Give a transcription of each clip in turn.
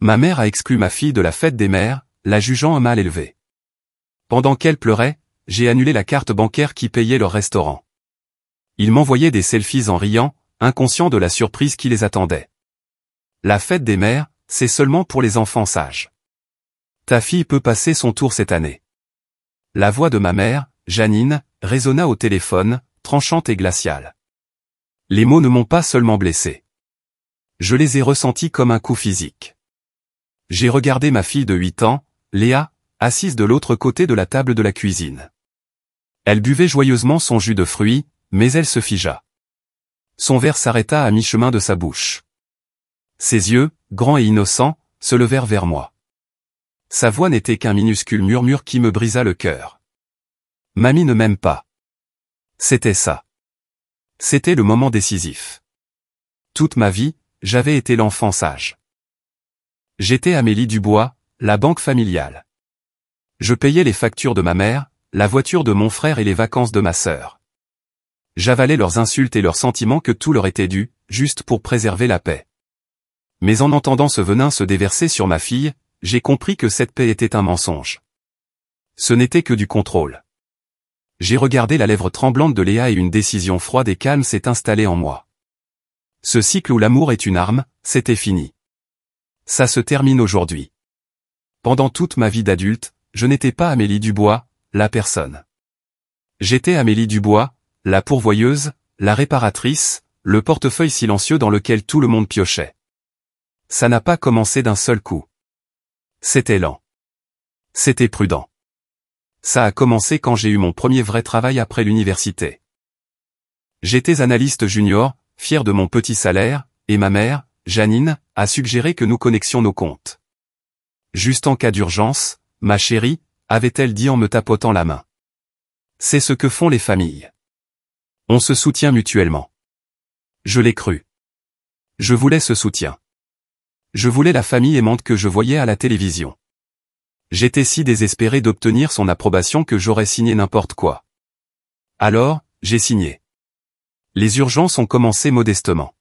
Ma mère a exclu ma fille de la fête des mères, la jugeant mal élevée. Pendant qu'elle pleurait, j'ai annulé la carte bancaire qui payait leur restaurant. Ils m'envoyaient des selfies en riant, inconscients de la surprise qui les attendait. La fête des mères, c'est seulement pour les enfants sages. Ta fille peut passer son tour cette année. La voix de ma mère, Janine, résonna au téléphone, tranchante et glaciale. Les mots ne m'ont pas seulement blessé. Je les ai ressentis comme un coup physique. J'ai regardé ma fille de 8 ans, Léa, assise de l'autre côté de la table de la cuisine. Elle buvait joyeusement son jus de fruits, mais elle se figea. Son verre s'arrêta à mi-chemin de sa bouche. Ses yeux, grands et innocents, se levèrent vers moi. Sa voix n'était qu'un minuscule murmure qui me brisa le cœur. Mamie ne m'aime pas. C'était ça. C'était le moment décisif. Toute ma vie, j'avais été l'enfant sage. J'étais Amélie Dubois, la banque familiale. Je payais les factures de ma mère, la voiture de mon frère et les vacances de ma sœur. J'avalais leurs insultes et leurs sentiments que tout leur était dû, juste pour préserver la paix. Mais en entendant ce venin se déverser sur ma fille, j'ai compris que cette paix était un mensonge. Ce n'était que du contrôle. J'ai regardé la lèvre tremblante de Léa et une décision froide et calme s'est installée en moi. Ce cycle où l'amour est une arme, c'était fini. Ça se termine aujourd'hui. Pendant toute ma vie d'adulte, je n'étais pas Amélie Dubois, la personne. J'étais Amélie Dubois, la pourvoyeuse, la réparatrice, le portefeuille silencieux dans lequel tout le monde piochait. Ça n'a pas commencé d'un seul coup. C'était lent. C'était prudent. Ça a commencé quand j'ai eu mon premier vrai travail après l'université. J'étais analyste junior, fier de mon petit salaire, et ma mère, Janine, a suggéré que nous connexions nos comptes. Juste en cas d'urgence, ma chérie, avait-elle dit en me tapotant la main. C'est ce que font les familles. On se soutient mutuellement. Je l'ai cru. Je voulais ce soutien. Je voulais la famille aimante que je voyais à la télévision. J'étais si désespéré d'obtenir son approbation que j'aurais signé n'importe quoi. Alors, j'ai signé. Les urgences ont commencé modestement.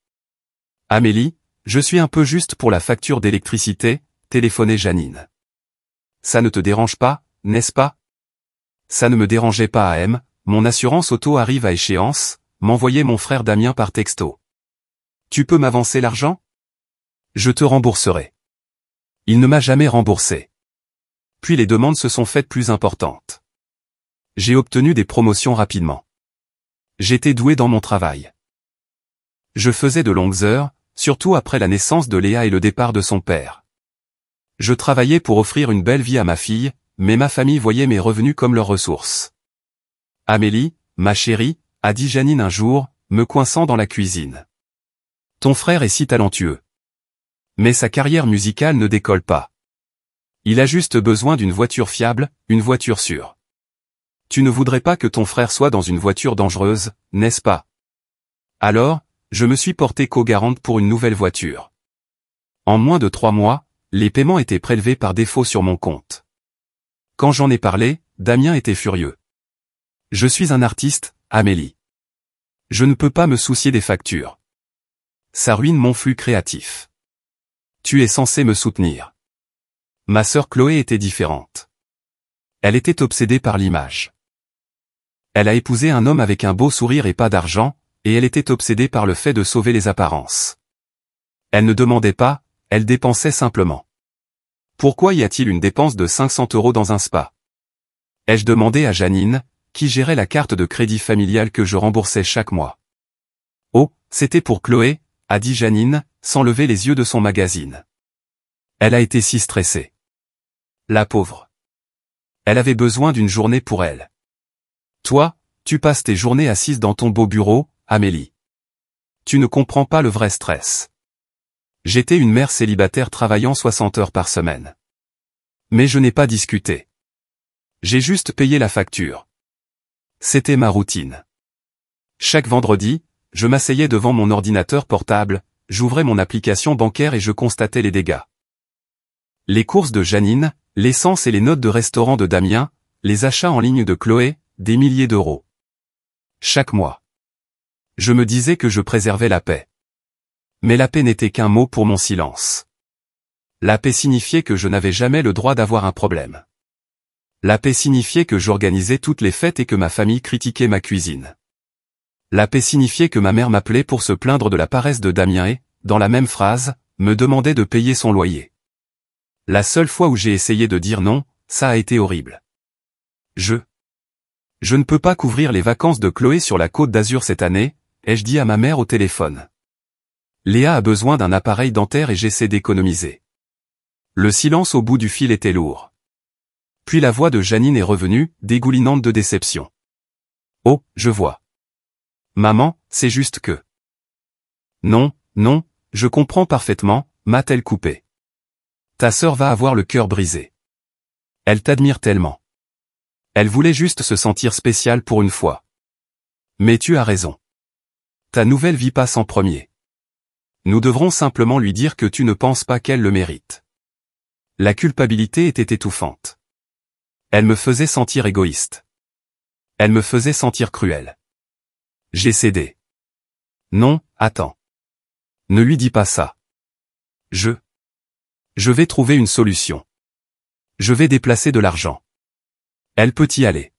Amélie, je suis un peu juste pour la facture d'électricité, téléphonait Janine. Ça ne te dérange pas, n'est-ce pas? Ça ne me dérangeait pas à M, mon assurance auto arrive à échéance, m'envoyait mon frère Damien par texto. Tu peux m'avancer l'argent? Je te rembourserai. Il ne m'a jamais remboursé. Puis les demandes se sont faites plus importantes. J'ai obtenu des promotions rapidement. J'étais doué dans mon travail. Je faisais de longues heures, surtout après la naissance de Léa et le départ de son père. Je travaillais pour offrir une belle vie à ma fille, mais ma famille voyait mes revenus comme leurs ressources. Amélie, ma chérie, a dit Janine un jour, me coinçant dans la cuisine. Ton frère est si talentueux. Mais sa carrière musicale ne décolle pas. Il a juste besoin d'une voiture fiable, une voiture sûre. Tu ne voudrais pas que ton frère soit dans une voiture dangereuse, n'est-ce pas? Alors, je me suis porté co-garante pour une nouvelle voiture. En moins de 3 mois, les paiements étaient prélevés par défaut sur mon compte. Quand j'en ai parlé, Damien était furieux. Je suis un artiste, Amélie. Je ne peux pas me soucier des factures. Ça ruine mon flux créatif. Tu es censé me soutenir. Ma sœur Chloé était différente. Elle était obsédée par l'image. Elle a épousé un homme avec un beau sourire et pas d'argent, et elle était obsédée par le fait de sauver les apparences. Elle ne demandait pas, elle dépensait simplement. Pourquoi y a-t-il une dépense de 500 € dans un spa? Ai-je demandé à Janine, qui gérait la carte de crédit familiale que je remboursais chaque mois. Oh, c'était pour Chloé, a dit Janine, sans lever les yeux de son magazine. Elle a été si stressée. La pauvre. Elle avait besoin d'une journée pour elle. Toi, tu passes tes journées assise dans ton beau bureau, Amélie. Tu ne comprends pas le vrai stress. J'étais une mère célibataire travaillant 60 heures par semaine. Mais je n'ai pas discuté. J'ai juste payé la facture. C'était ma routine. Chaque vendredi, je m'asseyais devant mon ordinateur portable, j'ouvrais mon application bancaire et je constatais les dégâts. Les courses de Janine, l'essence et les notes de restaurant de Damien, les achats en ligne de Chloé, des milliers d'euros. Chaque mois. Je me disais que je préservais la paix. Mais la paix n'était qu'un mot pour mon silence. La paix signifiait que je n'avais jamais le droit d'avoir un problème. La paix signifiait que j'organisais toutes les fêtes et que ma famille critiquait ma cuisine. La paix signifiait que ma mère m'appelait pour se plaindre de la paresse de Damien et, dans la même phrase, me demandait de payer son loyer. La seule fois où j'ai essayé de dire non, ça a été horrible. Je ne peux pas couvrir les vacances de Chloé sur la Côte d'Azur cette année, ai-je dit à ma mère au téléphone. Léa a besoin d'un appareil dentaire et j'essaie d'économiser. Le silence au bout du fil était lourd. Puis la voix de Janine est revenue, dégoulinante de déception. Oh, je vois. Maman, c'est juste que... Non, je comprends parfaitement, m'a-t-elle coupé. Ta sœur va avoir le cœur brisé. Elle t'admire tellement. Elle voulait juste se sentir spéciale pour une fois. Mais tu as raison. Ta nouvelle vie passe en premier. Nous devrons simplement lui dire que tu ne penses pas qu'elle le mérite. La culpabilité était étouffante. Elle me faisait sentir égoïste. Elle me faisait sentir cruel. J'ai cédé. Non, attends. Ne lui dis pas ça. Je vais trouver une solution. Je vais déplacer de l'argent. Elle peut y aller.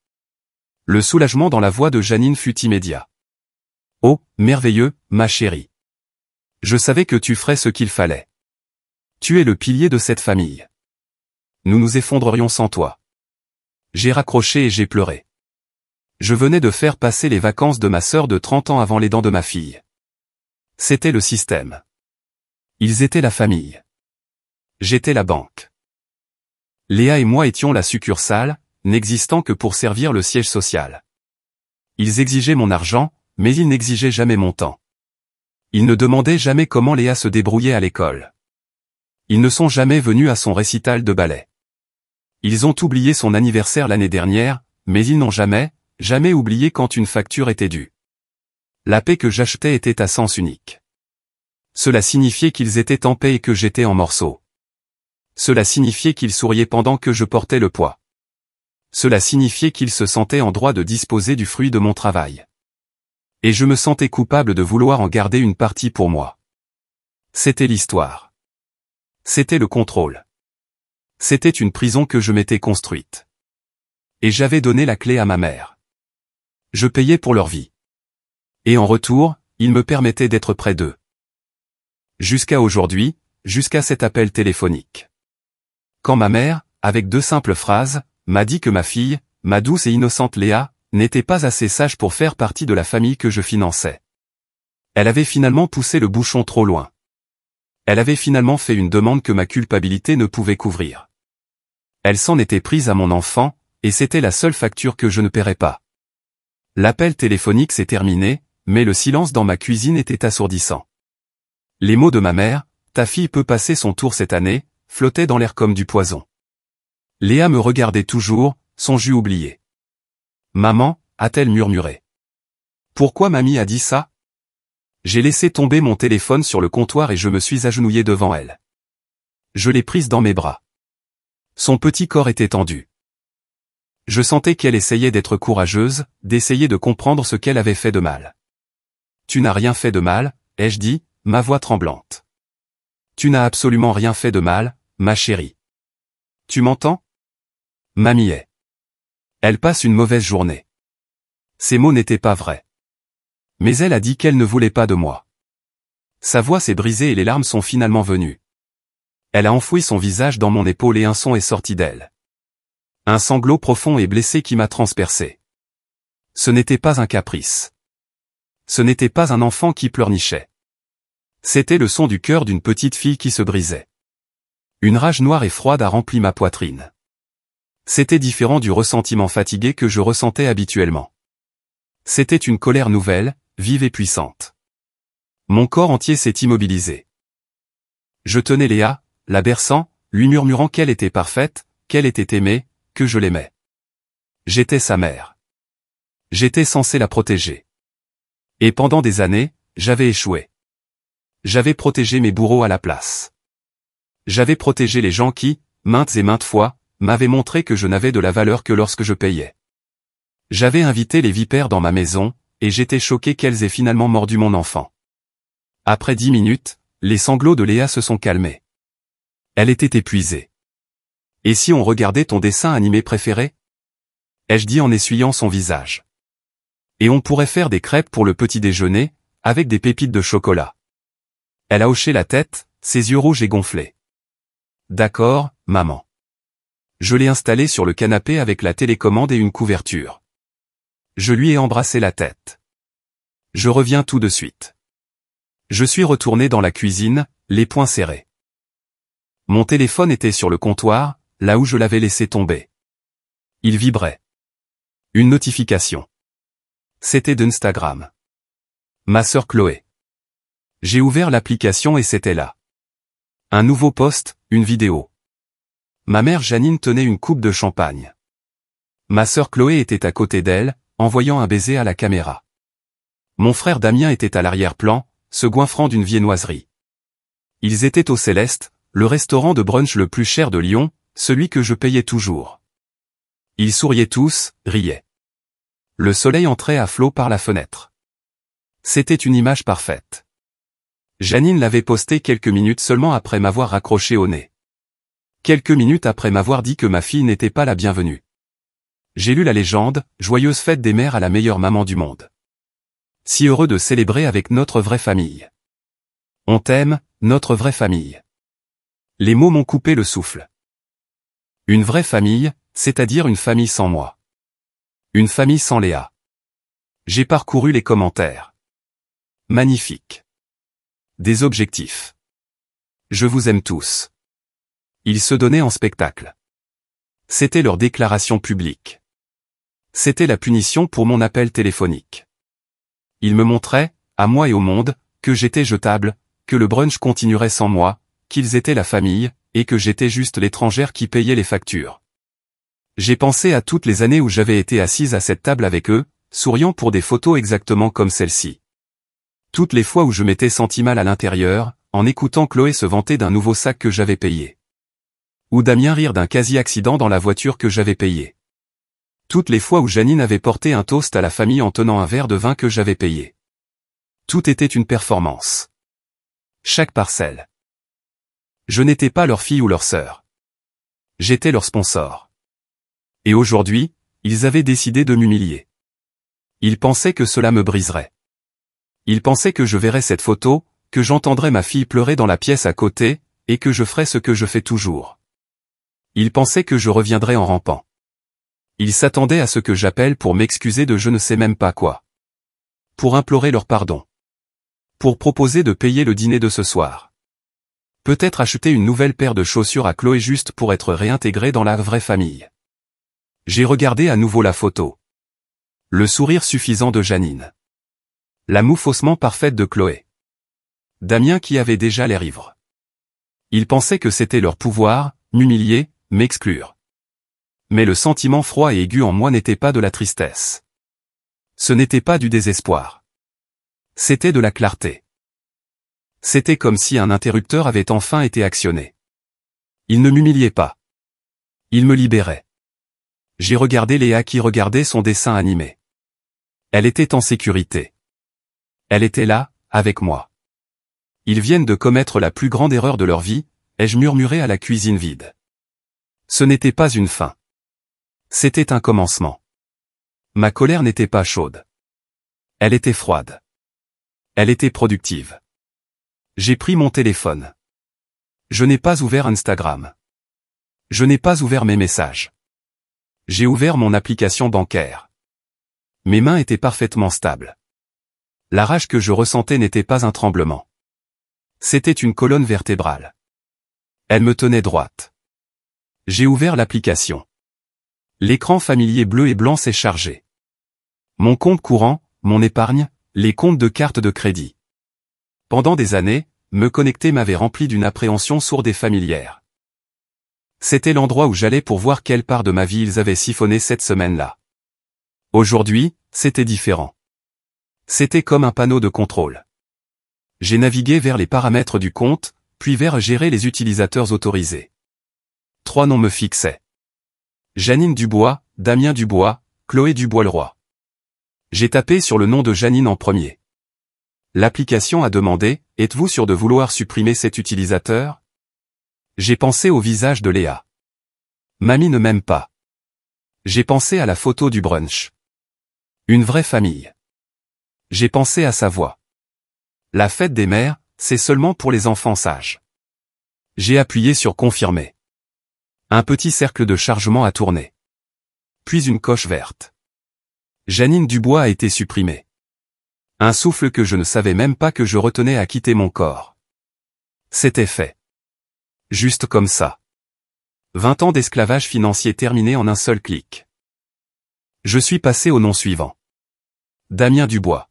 Le soulagement dans la voix de Janine fut immédiat. Oh, merveilleux, ma chérie. Je savais que tu ferais ce qu'il fallait. Tu es le pilier de cette famille. Nous nous effondrerions sans toi. J'ai raccroché et j'ai pleuré. Je venais de faire passer les vacances de ma sœur de 30 ans avant les dents de ma fille. C'était le système. Ils étaient la famille. J'étais la banque. Léa et moi étions la succursale, n'existant que pour servir le siège social. Ils exigeaient mon argent, mais ils n'exigeaient jamais mon temps. Ils ne demandaient jamais comment Léa se débrouillait à l'école. Ils ne sont jamais venus à son récital de ballet. Ils ont oublié son anniversaire l'année dernière, mais ils n'ont jamais oublié quand une facture était due. La paix que j'achetais était à sens unique. Cela signifiait qu'ils étaient en paix et que j'étais en morceaux. Cela signifiait qu'ils souriaient pendant que je portais le poids. Cela signifiait qu'ils se sentaient en droit de disposer du fruit de mon travail. Et je me sentais coupable de vouloir en garder une partie pour moi. C'était l'histoire. C'était le contrôle. C'était une prison que je m'étais construite. Et j'avais donné la clé à ma mère. Je payais pour leur vie. Et en retour, ils me permettaient d'être près d'eux. Jusqu'à aujourd'hui, jusqu'à cet appel téléphonique. Quand ma mère, avec 2 simples phrases, m'a dit que ma fille, ma douce et innocente Léa, n'était pas assez sage pour faire partie de la famille que je finançais. Elle avait finalement poussé le bouchon trop loin. Elle avait finalement fait une demande que ma culpabilité ne pouvait couvrir. Elle s'en était prise à mon enfant, et c'était la seule facture que je ne paierais pas. L'appel téléphonique s'est terminé, mais le silence dans ma cuisine était assourdissant. Les mots de ma mère, « Ta fille peut passer son tour cette année », flottaient dans l'air comme du poison. Léa me regardait toujours, son jus oublié. « Maman », a-t-elle murmuré. « Pourquoi mamie a dit ça ?» J'ai laissé tomber mon téléphone sur le comptoir et je me suis agenouillé devant elle. Je l'ai prise dans mes bras. Son petit corps était tendu. Je sentais qu'elle essayait d'être courageuse, d'essayer de comprendre ce qu'elle avait fait de mal. « Tu n'as rien fait de mal, » ai-je dit, ma voix tremblante. « Tu n'as absolument rien fait de mal, ma chérie. Tu m'entends ? Mamie est. Elle passe une mauvaise journée. » Ces mots n'étaient pas vrais. Mais elle a dit qu'elle ne voulait pas de moi. Sa voix s'est brisée et les larmes sont finalement venues. Elle a enfoui son visage dans mon épaule et un son est sorti d'elle. Un sanglot profond et blessé qui m'a transpercé. Ce n'était pas un caprice. Ce n'était pas un enfant qui pleurnichait. C'était le son du cœur d'une petite fille qui se brisait. Une rage noire et froide a rempli ma poitrine. C'était différent du ressentiment fatigué que je ressentais habituellement. C'était une colère nouvelle, vive et puissante. Mon corps entier s'est immobilisé. Je tenais Léa, la berçant, lui murmurant qu'elle était parfaite, qu'elle était aimée, que je l'aimais. J'étais sa mère. J'étais censé la protéger. Et pendant des années, j'avais échoué. J'avais protégé mes bourreaux à la place. J'avais protégé les gens qui, maintes et maintes fois, m'avaient montré que je n'avais de la valeur que lorsque je payais. J'avais invité les vipères dans ma maison, et j'étais choqué qu'elles aient finalement mordu mon enfant. Après 10 minutes, les sanglots de Léa se sont calmés. Elle était épuisée. Et si on regardait ton dessin animé préféré? Ai-je dit en essuyant son visage. Et on pourrait faire des crêpes pour le petit déjeuner, avec des pépites de chocolat. Elle a hoché la tête, ses yeux rouges et gonflés. D'accord, maman. Je l'ai installé sur le canapé avec la télécommande et une couverture. Je lui ai embrassé la tête. Je reviens tout de suite. Je suis retourné dans la cuisine, les poings serrés. Mon téléphone était sur le comptoir, là où je l'avais laissé tomber. Il vibrait. Une notification. C'était d'Instagram. Ma sœur Chloé. J'ai ouvert l'application et c'était là. Un nouveau post, une vidéo. Ma mère Janine tenait une coupe de champagne. Ma sœur Chloé était à côté d'elle, envoyant un baiser à la caméra. Mon frère Damien était à l'arrière-plan, se goinfrant d'une viennoiserie. Ils étaient au Céleste, le restaurant de brunch le plus cher de Lyon, celui que je payais toujours. Ils souriaient tous, riaient. Le soleil entrait à flot par la fenêtre. C'était une image parfaite. Janine l'avait posté quelques minutes seulement après m'avoir raccroché au nez. Quelques minutes après m'avoir dit que ma fille n'était pas la bienvenue. J'ai lu la légende, joyeuse fête des mères à la meilleure maman du monde. Si heureux de célébrer avec notre vraie famille. On t'aime, notre vraie famille. Les mots m'ont coupé le souffle. Une vraie famille, c'est-à-dire une famille sans moi. Une famille sans Léa. J'ai parcouru les commentaires. Magnifique. Des objectifs. Je vous aime tous. Ils se donnaient en spectacle. C'était leur déclaration publique. C'était la punition pour mon appel téléphonique. Ils me montraient, à moi et au monde, que j'étais jetable, que le brunch continuerait sans moi, qu'ils étaient la famille, et que j'étais juste l'étrangère qui payait les factures. J'ai pensé à toutes les années où j'avais été assise à cette table avec eux, souriant pour des photos exactement comme celle-ci. Toutes les fois où je m'étais senti mal à l'intérieur, en écoutant Chloé se vanter d'un nouveau sac que j'avais payé. Ou Damien rire d'un quasi-accident dans la voiture que j'avais payé. Toutes les fois où Janine avait porté un toast à la famille en tenant un verre de vin que j'avais payé. Tout était une performance. Chaque parcelle. Je n'étais pas leur fille ou leur sœur. J'étais leur sponsor. Et aujourd'hui, ils avaient décidé de m'humilier. Ils pensaient que cela me briserait. Ils pensaient que je verrais cette photo, que j'entendrais ma fille pleurer dans la pièce à côté, et que je ferais ce que je fais toujours. Ils pensaient que je reviendrais en rampant. Ils s'attendaient à ce que j'appelle pour m'excuser de je ne sais même pas quoi. Pour implorer leur pardon. Pour proposer de payer le dîner de ce soir. Peut-être acheter une nouvelle paire de chaussures à Chloé juste pour être réintégré dans la vraie famille. J'ai regardé à nouveau la photo. Le sourire suffisant de Janine. La moue faussement parfaite de Chloé. Damien qui avait déjà l'air ivre. Ils pensaient que c'était leur pouvoir, m'humilier, m'exclure. Mais le sentiment froid et aigu en moi n'était pas de la tristesse. Ce n'était pas du désespoir. C'était de la clarté. C'était comme si un interrupteur avait enfin été actionné. Il ne m'humiliait pas. Il me libérait. J'ai regardé Léa qui regardait son dessin animé. Elle était en sécurité. Elle était là, avec moi. Ils viennent de commettre la plus grande erreur de leur vie, ai-je murmuré à la cuisine vide. Ce n'était pas une fin. C'était un commencement. Ma colère n'était pas chaude. Elle était froide. Elle était productive. J'ai pris mon téléphone. Je n'ai pas ouvert Instagram. Je n'ai pas ouvert mes messages. J'ai ouvert mon application bancaire. Mes mains étaient parfaitement stables. La rage que je ressentais n'était pas un tremblement. C'était une colonne vertébrale. Elle me tenait droite. J'ai ouvert l'application. L'écran familier bleu et blanc s'est chargé. Mon compte courant, mon épargne, les comptes de carte de crédit. Pendant des années, me connecter m'avait rempli d'une appréhension sourde et familière. C'était l'endroit où j'allais pour voir quelle part de ma vie ils avaient siphonné cette semaine-là. Aujourd'hui, c'était différent. C'était comme un panneau de contrôle. J'ai navigué vers les paramètres du compte, puis vers gérer les utilisateurs autorisés. 3 noms me fixaient. Janine Dubois, Damien Dubois, Chloé Dubois-Leroy. J'ai tapé sur le nom de Janine en premier. L'application a demandé, êtes-vous sûr de vouloir supprimer cet utilisateur? J'ai pensé au visage de Léa. Mamie ne m'aime pas. J'ai pensé à la photo du brunch. Une vraie famille. J'ai pensé à sa voix. La fête des mères, c'est seulement pour les enfants sages. J'ai appuyé sur confirmer. Un petit cercle de chargement a tourné. Puis une coche verte. Janine Dubois a été supprimée. Un souffle que je ne savais même pas que je retenais à quitter mon corps. C'était fait. Juste comme ça. 20 ans d'esclavage financier terminés en un seul clic. Je suis passé au nom suivant. Damien Dubois.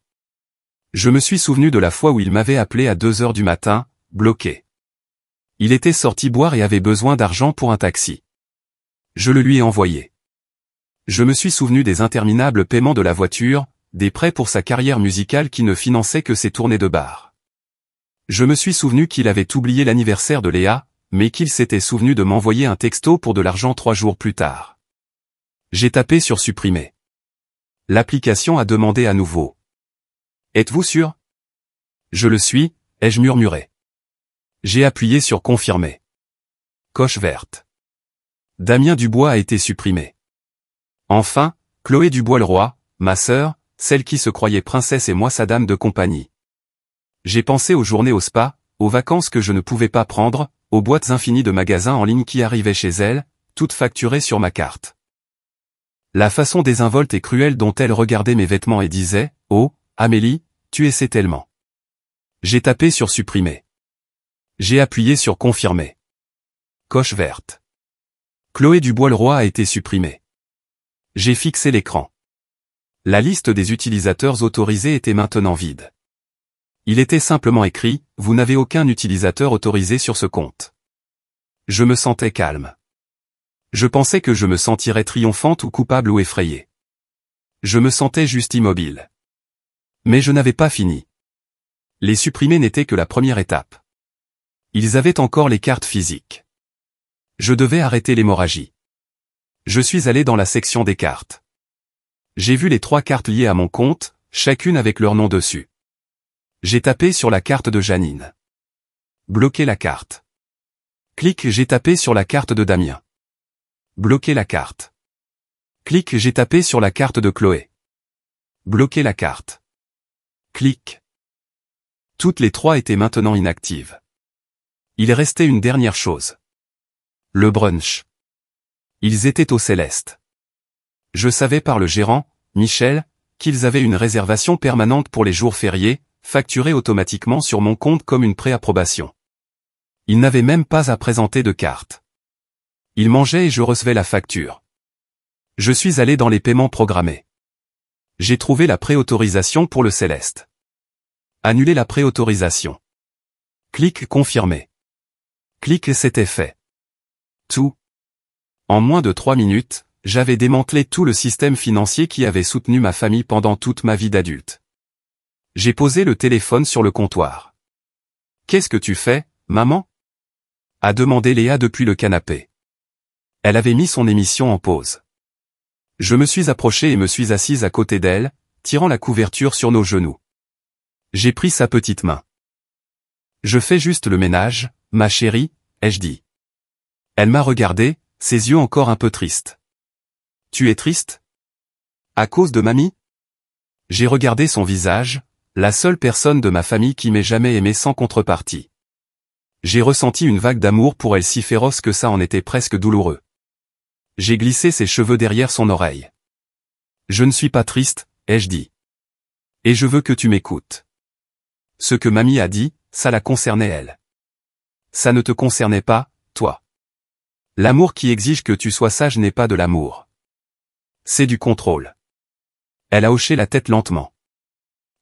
Je me suis souvenu de la fois où il m'avait appelé à 2 heures du matin, bloqué. Il était sorti boire et avait besoin d'argent pour un taxi. Je le lui ai envoyé. Je me suis souvenu des interminables paiements de la voiture, des prêts pour sa carrière musicale qui ne finançaient que ses tournées de bar. Je me suis souvenu qu'il avait oublié l'anniversaire de Léa, mais qu'il s'était souvenu de m'envoyer un texto pour de l'argent 3 jours plus tard. J'ai tapé sur supprimer. L'application a demandé à nouveau. Êtes-vous sûr? Je le suis, ai-je murmuré. J'ai appuyé sur confirmer. Coche verte. Damien Dubois a été supprimé. Enfin, Chloé Dubois-Leroy, ma sœur, celle qui se croyait princesse et moi sa dame de compagnie. J'ai pensé aux journées au spa, aux vacances que je ne pouvais pas prendre, aux boîtes infinies de magasins en ligne qui arrivaient chez elle, toutes facturées sur ma carte. La façon désinvolte et cruelle dont elle regardait mes vêtements et disait « Oh, Amélie, tu essaies tellement ». J'ai tapé sur supprimer. J'ai appuyé sur confirmer. Coche verte. Chloé Dubois-Leroy a été supprimée. J'ai fixé l'écran. La liste des utilisateurs autorisés était maintenant vide. Il était simplement écrit « Vous n'avez aucun utilisateur autorisé sur ce compte ». Je me sentais calme. Je pensais que je me sentirais triomphante ou coupable ou effrayée. Je me sentais juste immobile. Mais je n'avais pas fini. Les supprimer n'était que la première étape. Ils avaient encore les cartes physiques. Je devais arrêter l'hémorragie. Je suis allé dans la section des cartes. J'ai vu les 3 cartes liées à mon compte, chacune avec leur nom dessus. J'ai tapé sur la carte de Janine. Bloquer la carte. Clic, j'ai tapé sur la carte de Damien. Bloquer la carte. Clic, j'ai tapé sur la carte de Chloé. Bloquer la carte. Clic. Toutes les 3 étaient maintenant inactives. Il restait une dernière chose. Le brunch. Ils étaient au Céleste. Je savais par le gérant, Michel, qu'ils avaient une réservation permanente pour les jours fériés, facturée automatiquement sur mon compte comme une préapprobation. Ils n'avaient même pas à présenter de carte. Ils mangeaient et je recevais la facture. Je suis allé dans les paiements programmés. J'ai trouvé la préautorisation pour le Céleste. Annuler la préautorisation. Clic confirmer. Clic, c'était fait. Tout. En moins de 3 minutes, j'avais démantelé tout le système financier qui avait soutenu ma famille pendant toute ma vie d'adulte. J'ai posé le téléphone sur le comptoir. « Qu'est-ce que tu fais, maman ?» a demandé Léa depuis le canapé. Elle avait mis son émission en pause. Je me suis approché et me suis assise à côté d'elle, tirant la couverture sur nos genoux. J'ai pris sa petite main. « Je fais juste le ménage, ma chérie, ai-je dit. » Elle m'a regardé, ses yeux encore un peu tristes. « Tu es triste? À cause de mamie ?» J'ai regardé son visage, la seule personne de ma famille qui m'ait jamais aimé sans contrepartie. J'ai ressenti une vague d'amour pour elle si féroce que ça en était presque douloureux. J'ai glissé ses cheveux derrière son oreille. « Je ne suis pas triste, ai-je dit. Et je veux que tu m'écoutes. Ce que mamie a dit, ça la concernait elle. Ça ne te concernait pas, toi. L'amour qui exige que tu sois sage n'est pas de l'amour. C'est du contrôle. » Elle a hoché la tête lentement.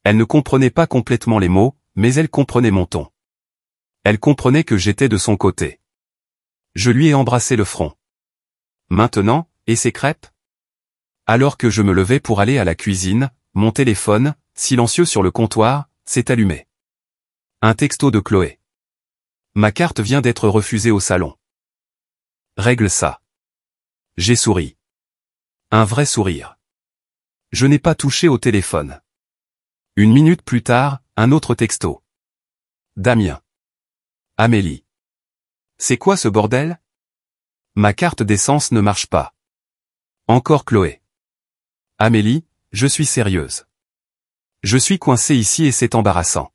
Elle ne comprenait pas complètement les mots, mais elle comprenait mon ton. Elle comprenait que j'étais de son côté. Je lui ai embrassé le front. Maintenant, et ces crêpes? Alors que je me levais pour aller à la cuisine, mon téléphone, silencieux sur le comptoir, s'est allumé. Un texto de Chloé. Ma carte vient d'être refusée au salon. Règle ça. J'ai souri. Un vrai sourire. Je n'ai pas touché au téléphone. 1 minute plus tard, un autre texto. Damien. Amélie. C'est quoi ce bordel? Ma carte d'essence ne marche pas. Encore Chloé. Amélie, je suis sérieuse. Je suis coincé ici et c'est embarrassant.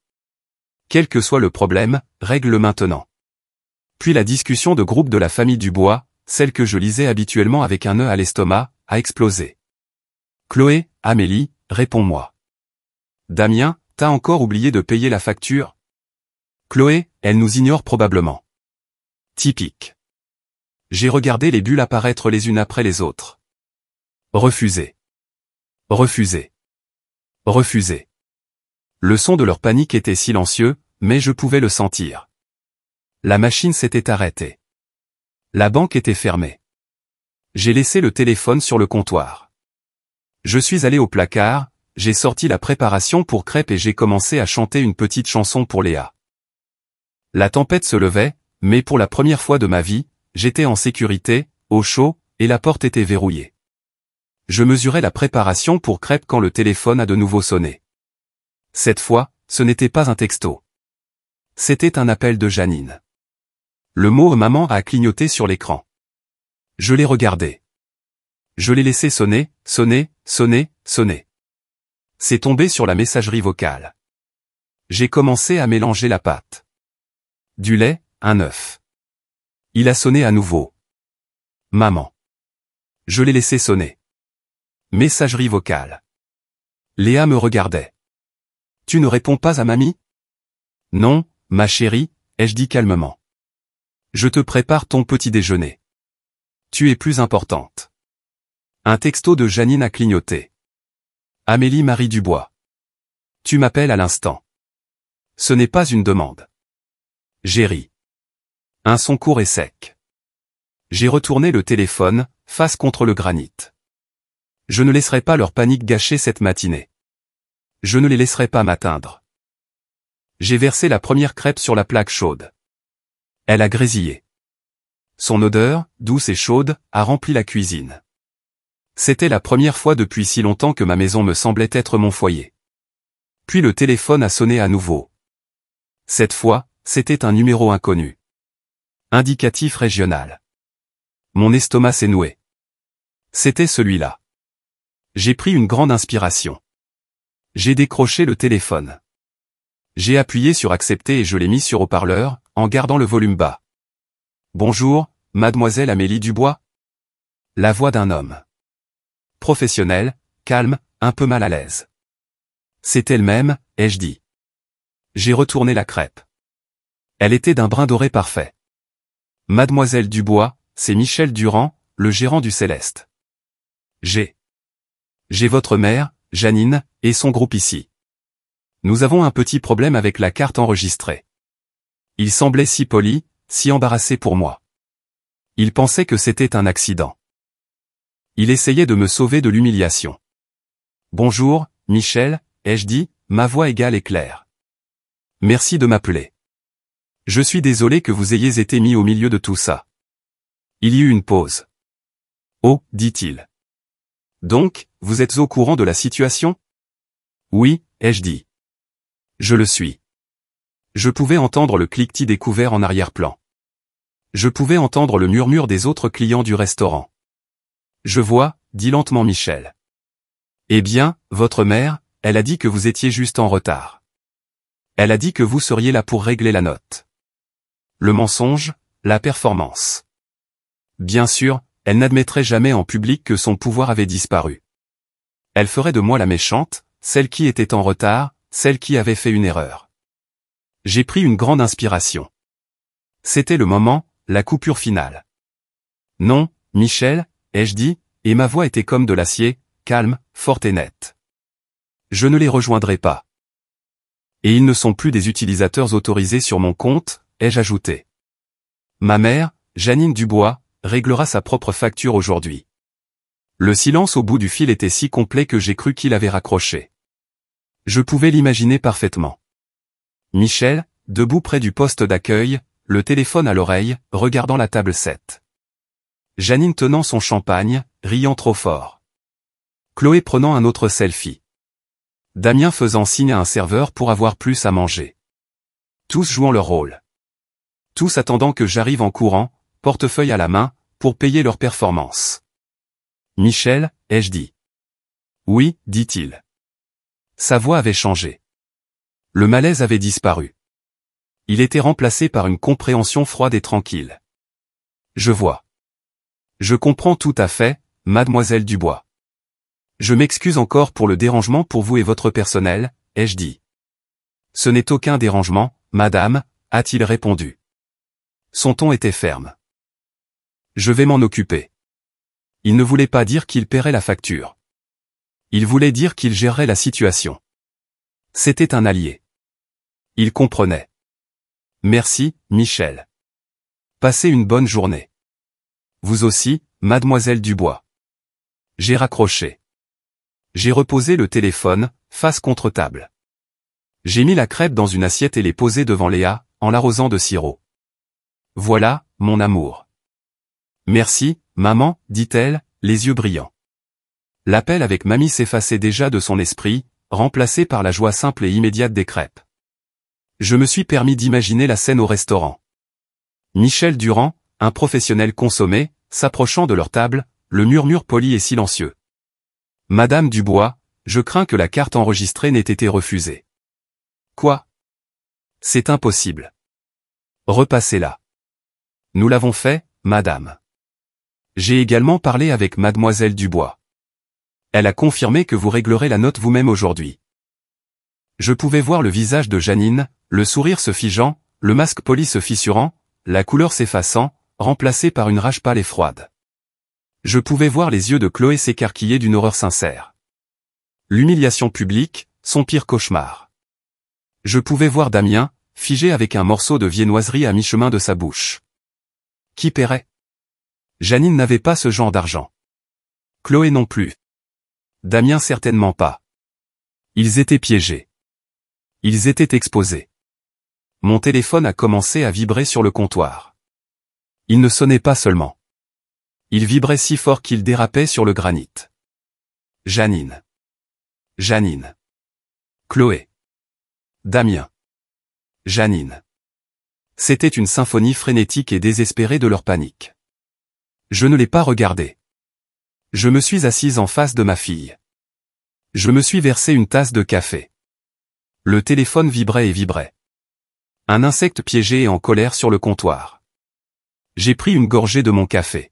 Quel que soit le problème, règle-le maintenant. Puis la discussion de groupe de la famille Dubois, celle que je lisais habituellement avec un nœud à l'estomac, a explosé. Chloé, Amélie, réponds-moi. Damien, t'as encore oublié de payer la facture? Chloé, elle nous ignore probablement. Typique. J'ai regardé les bulles apparaître les unes après les autres. Refusé. Refusé. Refusé. Le son de leur panique était silencieux, mais je pouvais le sentir. La machine s'était arrêtée. La banque était fermée. J'ai laissé le téléphone sur le comptoir. Je suis allé au placard, j'ai sorti la préparation pour crêpes et j'ai commencé à chanter une petite chanson pour Léa. La tempête se levait, mais pour la première fois de ma vie, j'étais en sécurité, au chaud, et la porte était verrouillée. Je mesurais la préparation pour crêpes quand le téléphone a de nouveau sonné. Cette fois, ce n'était pas un texto. C'était un appel de Janine. Le mot « maman » a clignoté sur l'écran. Je l'ai regardé. Je l'ai laissé sonner, sonner, sonner, sonner. C'est tombé sur la messagerie vocale. J'ai commencé à mélanger la pâte. Du lait, un œuf. Il a sonné à nouveau. Maman. Je l'ai laissé sonner. Messagerie vocale. Léa me regardait. Tu ne réponds pas à mamie? Non, ma chérie, ai-je dit calmement. Je te prépare ton petit déjeuner. Tu es plus importante. Un texto de Janine a clignoté. Amélie Marie Dubois. Tu m'appelles à l'instant. Ce n'est pas une demande. J'ai ri. Un son court et sec. J'ai retourné le téléphone, face contre le granit. Je ne laisserai pas leur panique gâcher cette matinée. Je ne les laisserai pas m'atteindre. J'ai versé la première crêpe sur la plaque chaude. Elle a grésillé. Son odeur, douce et chaude, a rempli la cuisine. C'était la première fois depuis si longtemps que ma maison me semblait être mon foyer. Puis le téléphone a sonné à nouveau. Cette fois, c'était un numéro inconnu. Indicatif régional. Mon estomac s'est noué. C'était celui-là. J'ai pris une grande inspiration. J'ai décroché le téléphone. J'ai appuyé sur accepter et je l'ai mis sur haut-parleur, en gardant le volume bas. Bonjour, mademoiselle Amélie Dubois. La voix d'un homme. Professionnel, calme, un peu mal à l'aise. C'est elle-même, ai-je dit. J'ai retourné la crêpe. Elle était d'un brun doré parfait. Mademoiselle Dubois, c'est Michel Durand, le gérant du Céleste. J'ai votre mère, Janine, et son groupe ici. Nous avons un petit problème avec la carte enregistrée. Il semblait si poli, si embarrassé pour moi. Il pensait que c'était un accident. Il essayait de me sauver de l'humiliation. Bonjour, Michel, ai-je dit, ma voix égale et claire. Merci de m'appeler. Je suis désolé que vous ayez été mis au milieu de tout ça. Il y eut une pause. Oh, dit-il. Donc, vous êtes au courant de la situation? Oui, ai-je dit. Je le suis. Je pouvais entendre le cliquetis des couverts en arrière-plan. Je pouvais entendre le murmure des autres clients du restaurant. Je vois, dit lentement Michel. Eh bien, votre mère, elle a dit que vous étiez juste en retard. Elle a dit que vous seriez là pour régler la note. Le mensonge, la performance. Bien sûr, elle n'admettrait jamais en public que son pouvoir avait disparu. Elle ferait de moi la méchante, celle qui était en retard, celle qui avait fait une erreur. J'ai pris une grande inspiration. C'était le moment, la coupure finale. Non, Michel, ai-je dit, et ma voix était comme de l'acier, calme, forte et nette. Je ne les rejoindrai pas. Et ils ne sont plus des utilisateurs autorisés sur mon compte, ai-je ajouté. Ma mère, Janine Dubois, réglera sa propre facture aujourd'hui. Le silence au bout du fil était si complet que j'ai cru qu'il avait raccroché. Je pouvais l'imaginer parfaitement. Michel, debout près du poste d'accueil, le téléphone à l'oreille, regardant la table 7. Janine tenant son champagne, riant trop fort. Chloé prenant un autre selfie. Damien faisant signe à un serveur pour avoir plus à manger. Tous jouant leur rôle. tous attendant que j'arrive en courant, portefeuille à la main, pour payer leur performance. Michel, ai-je dit. Oui, dit-il. Sa voix avait changé. Le malaise avait disparu. Il était remplacé par une compréhension froide et tranquille. Je vois. Je comprends tout à fait, mademoiselle Dubois. Je m'excuse encore pour le dérangement pour vous et votre personnel, ai-je dit. Ce n'est aucun dérangement, madame, a-t-il répondu. Son ton était ferme. Je vais m'en occuper. Il ne voulait pas dire qu'il paierait la facture. Il voulait dire qu'il gérerait la situation. C'était un allié. Il comprenait. Merci, Michel. Passez une bonne journée. Vous aussi, mademoiselle Dubois. J'ai raccroché. J'ai reposé le téléphone, face contre table. J'ai mis la crêpe dans une assiette et l'ai posée devant Léa, en l'arrosant de sirop. Voilà, mon amour. Merci, maman, dit-elle, les yeux brillants. L'appel avec mamie s'effaçait déjà de son esprit, remplacé par la joie simple et immédiate des crêpes. Je me suis permis d'imaginer la scène au restaurant. Michel Durand, un professionnel consommé, s'approchant de leur table, le murmure poli et silencieux. Madame Dubois, je crains que la carte enregistrée n'ait été refusée. Quoi? C'est impossible. Repassez-la. Nous l'avons fait, madame. J'ai également parlé avec mademoiselle Dubois. Elle a confirmé que vous réglerez la note vous-même aujourd'hui. Je pouvais voir le visage de Janine, le sourire se figeant, le masque poli se fissurant, la couleur s'effaçant, remplacée par une rage pâle et froide. Je pouvais voir les yeux de Chloé s'écarquiller d'une horreur sincère. L'humiliation publique, son pire cauchemar. Je pouvais voir Damien, figé avec un morceau de viennoiserie à mi-chemin de sa bouche. Qui paierait? Janine n'avait pas ce genre d'argent. Chloé non plus. Damien certainement pas. Ils étaient piégés. Ils étaient exposés. Mon téléphone a commencé à vibrer sur le comptoir. Il ne sonnait pas seulement. Il vibrait si fort qu'il dérapait sur le granit. Janine. Janine. Chloé. Damien. Janine. C'était une symphonie frénétique et désespérée de leur panique. Je ne l'ai pas regardé. Je me suis assise en face de ma fille. Je me suis versé une tasse de café. Le téléphone vibrait et vibrait. Un insecte piégé et en colère sur le comptoir. J'ai pris une gorgée de mon café.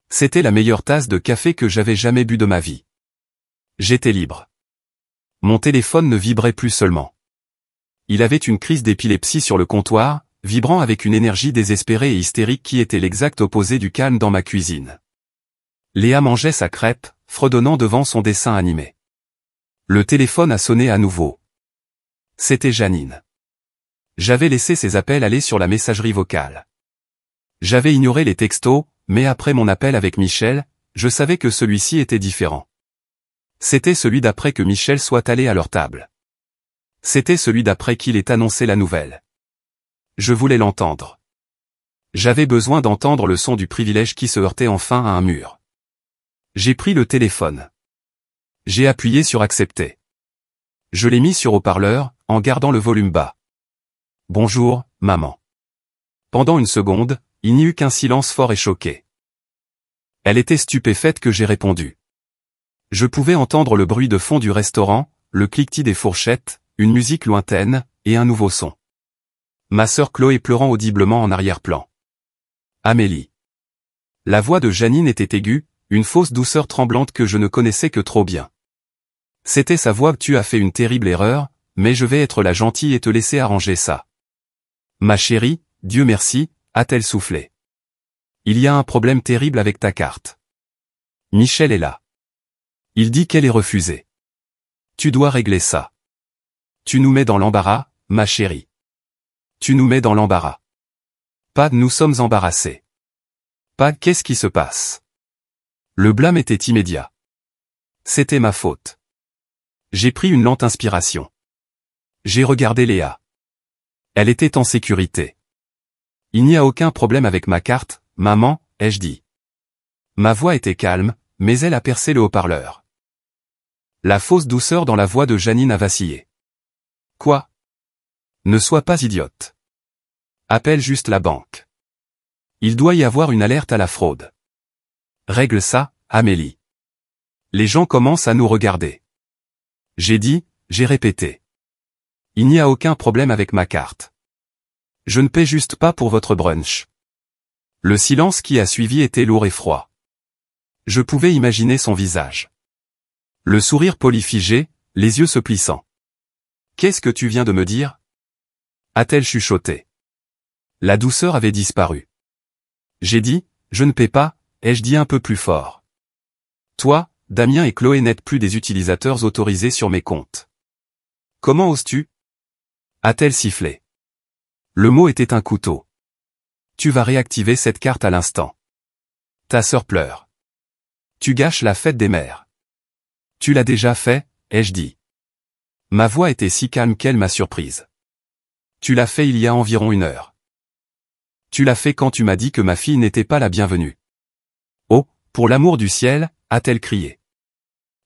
C'était la meilleure tasse de café que j'avais jamais bu de ma vie. J'étais libre. Mon téléphone ne vibrait plus seulement. Il avait une crise d'épilepsie sur le comptoir, vibrant avec une énergie désespérée et hystérique qui était l'exact opposé du calme dans ma cuisine. Léa mangeait sa crêpe, fredonnant devant son dessin animé. Le téléphone a sonné à nouveau. C'était Janine. J'avais laissé ses appels aller sur la messagerie vocale. J'avais ignoré les textos, mais après mon appel avec Michel, je savais que celui-ci était différent. C'était celui d'après que Michel soit allé à leur table. C'était celui d'après qu'il ait annoncé la nouvelle. Je voulais l'entendre. J'avais besoin d'entendre le son du privilège qui se heurtait enfin à un mur. J'ai pris le téléphone. J'ai appuyé sur accepter. Je l'ai mis sur haut-parleur, en gardant le volume bas. Bonjour, maman. Pendant une seconde, il n'y eut qu'un silence fort et choqué. Elle était stupéfaite que j'ai répondu. Je pouvais entendre le bruit de fond du restaurant, le cliquetis des fourchettes, une musique lointaine, et un nouveau son. Ma sœur Chloé pleurant audiblement en arrière-plan. Amélie. La voix de Janine était aiguë, une fausse douceur tremblante que je ne connaissais que trop bien. C'était sa voix. Tu as fait une terrible erreur, mais je vais être la gentille et te laisser arranger ça. Ma chérie, Dieu merci, a-t-elle soufflé. Il y a un problème terrible avec ta carte. Michel est là. Il dit qu'elle est refusée. Tu dois régler ça. Tu nous mets dans l'embarras, ma chérie. Tu nous mets dans l'embarras. Pas nous sommes embarrassés. Pas qu'est-ce qui se passe. Le blâme était immédiat. C'était ma faute. J'ai pris une lente inspiration. J'ai regardé Léa. Elle était en sécurité. Il n'y a aucun problème avec ma carte, maman, ai-je dit. Ma voix était calme, mais elle a percé le haut-parleur. La fausse douceur dans la voix de Janine a vacillé. Quoi? Ne sois pas idiote. Appelle juste la banque. Il doit y avoir une alerte à la fraude. Règle ça, Amélie. Les gens commencent à nous regarder. J'ai répété. Il n'y a aucun problème avec ma carte. Je ne paie juste pas pour votre brunch. Le silence qui a suivi était lourd et froid. Je pouvais imaginer son visage. Le sourire poli figé, les yeux se plissant. Qu'est-ce que tu viens de me dire? A-t-elle chuchoté. La douceur avait disparu. J'ai dit, je ne paie pas, ai-je dit un peu plus fort. Toi, Damien et Chloé n'êtes plus des utilisateurs autorisés sur mes comptes. Comment oses-tu? A-t-elle sifflé. Le mot était un couteau. Tu vas réactiver cette carte à l'instant. Ta sœur pleure. Tu gâches la fête des mères. Tu l'as déjà fait, ai-je dit. Ma voix était si calme qu'elle m'a surprise. Tu l'as fait il y a environ 1 heure. Tu l'as fait quand tu m'as dit que ma fille n'était pas la bienvenue. Oh, pour l'amour du ciel, a-t-elle crié.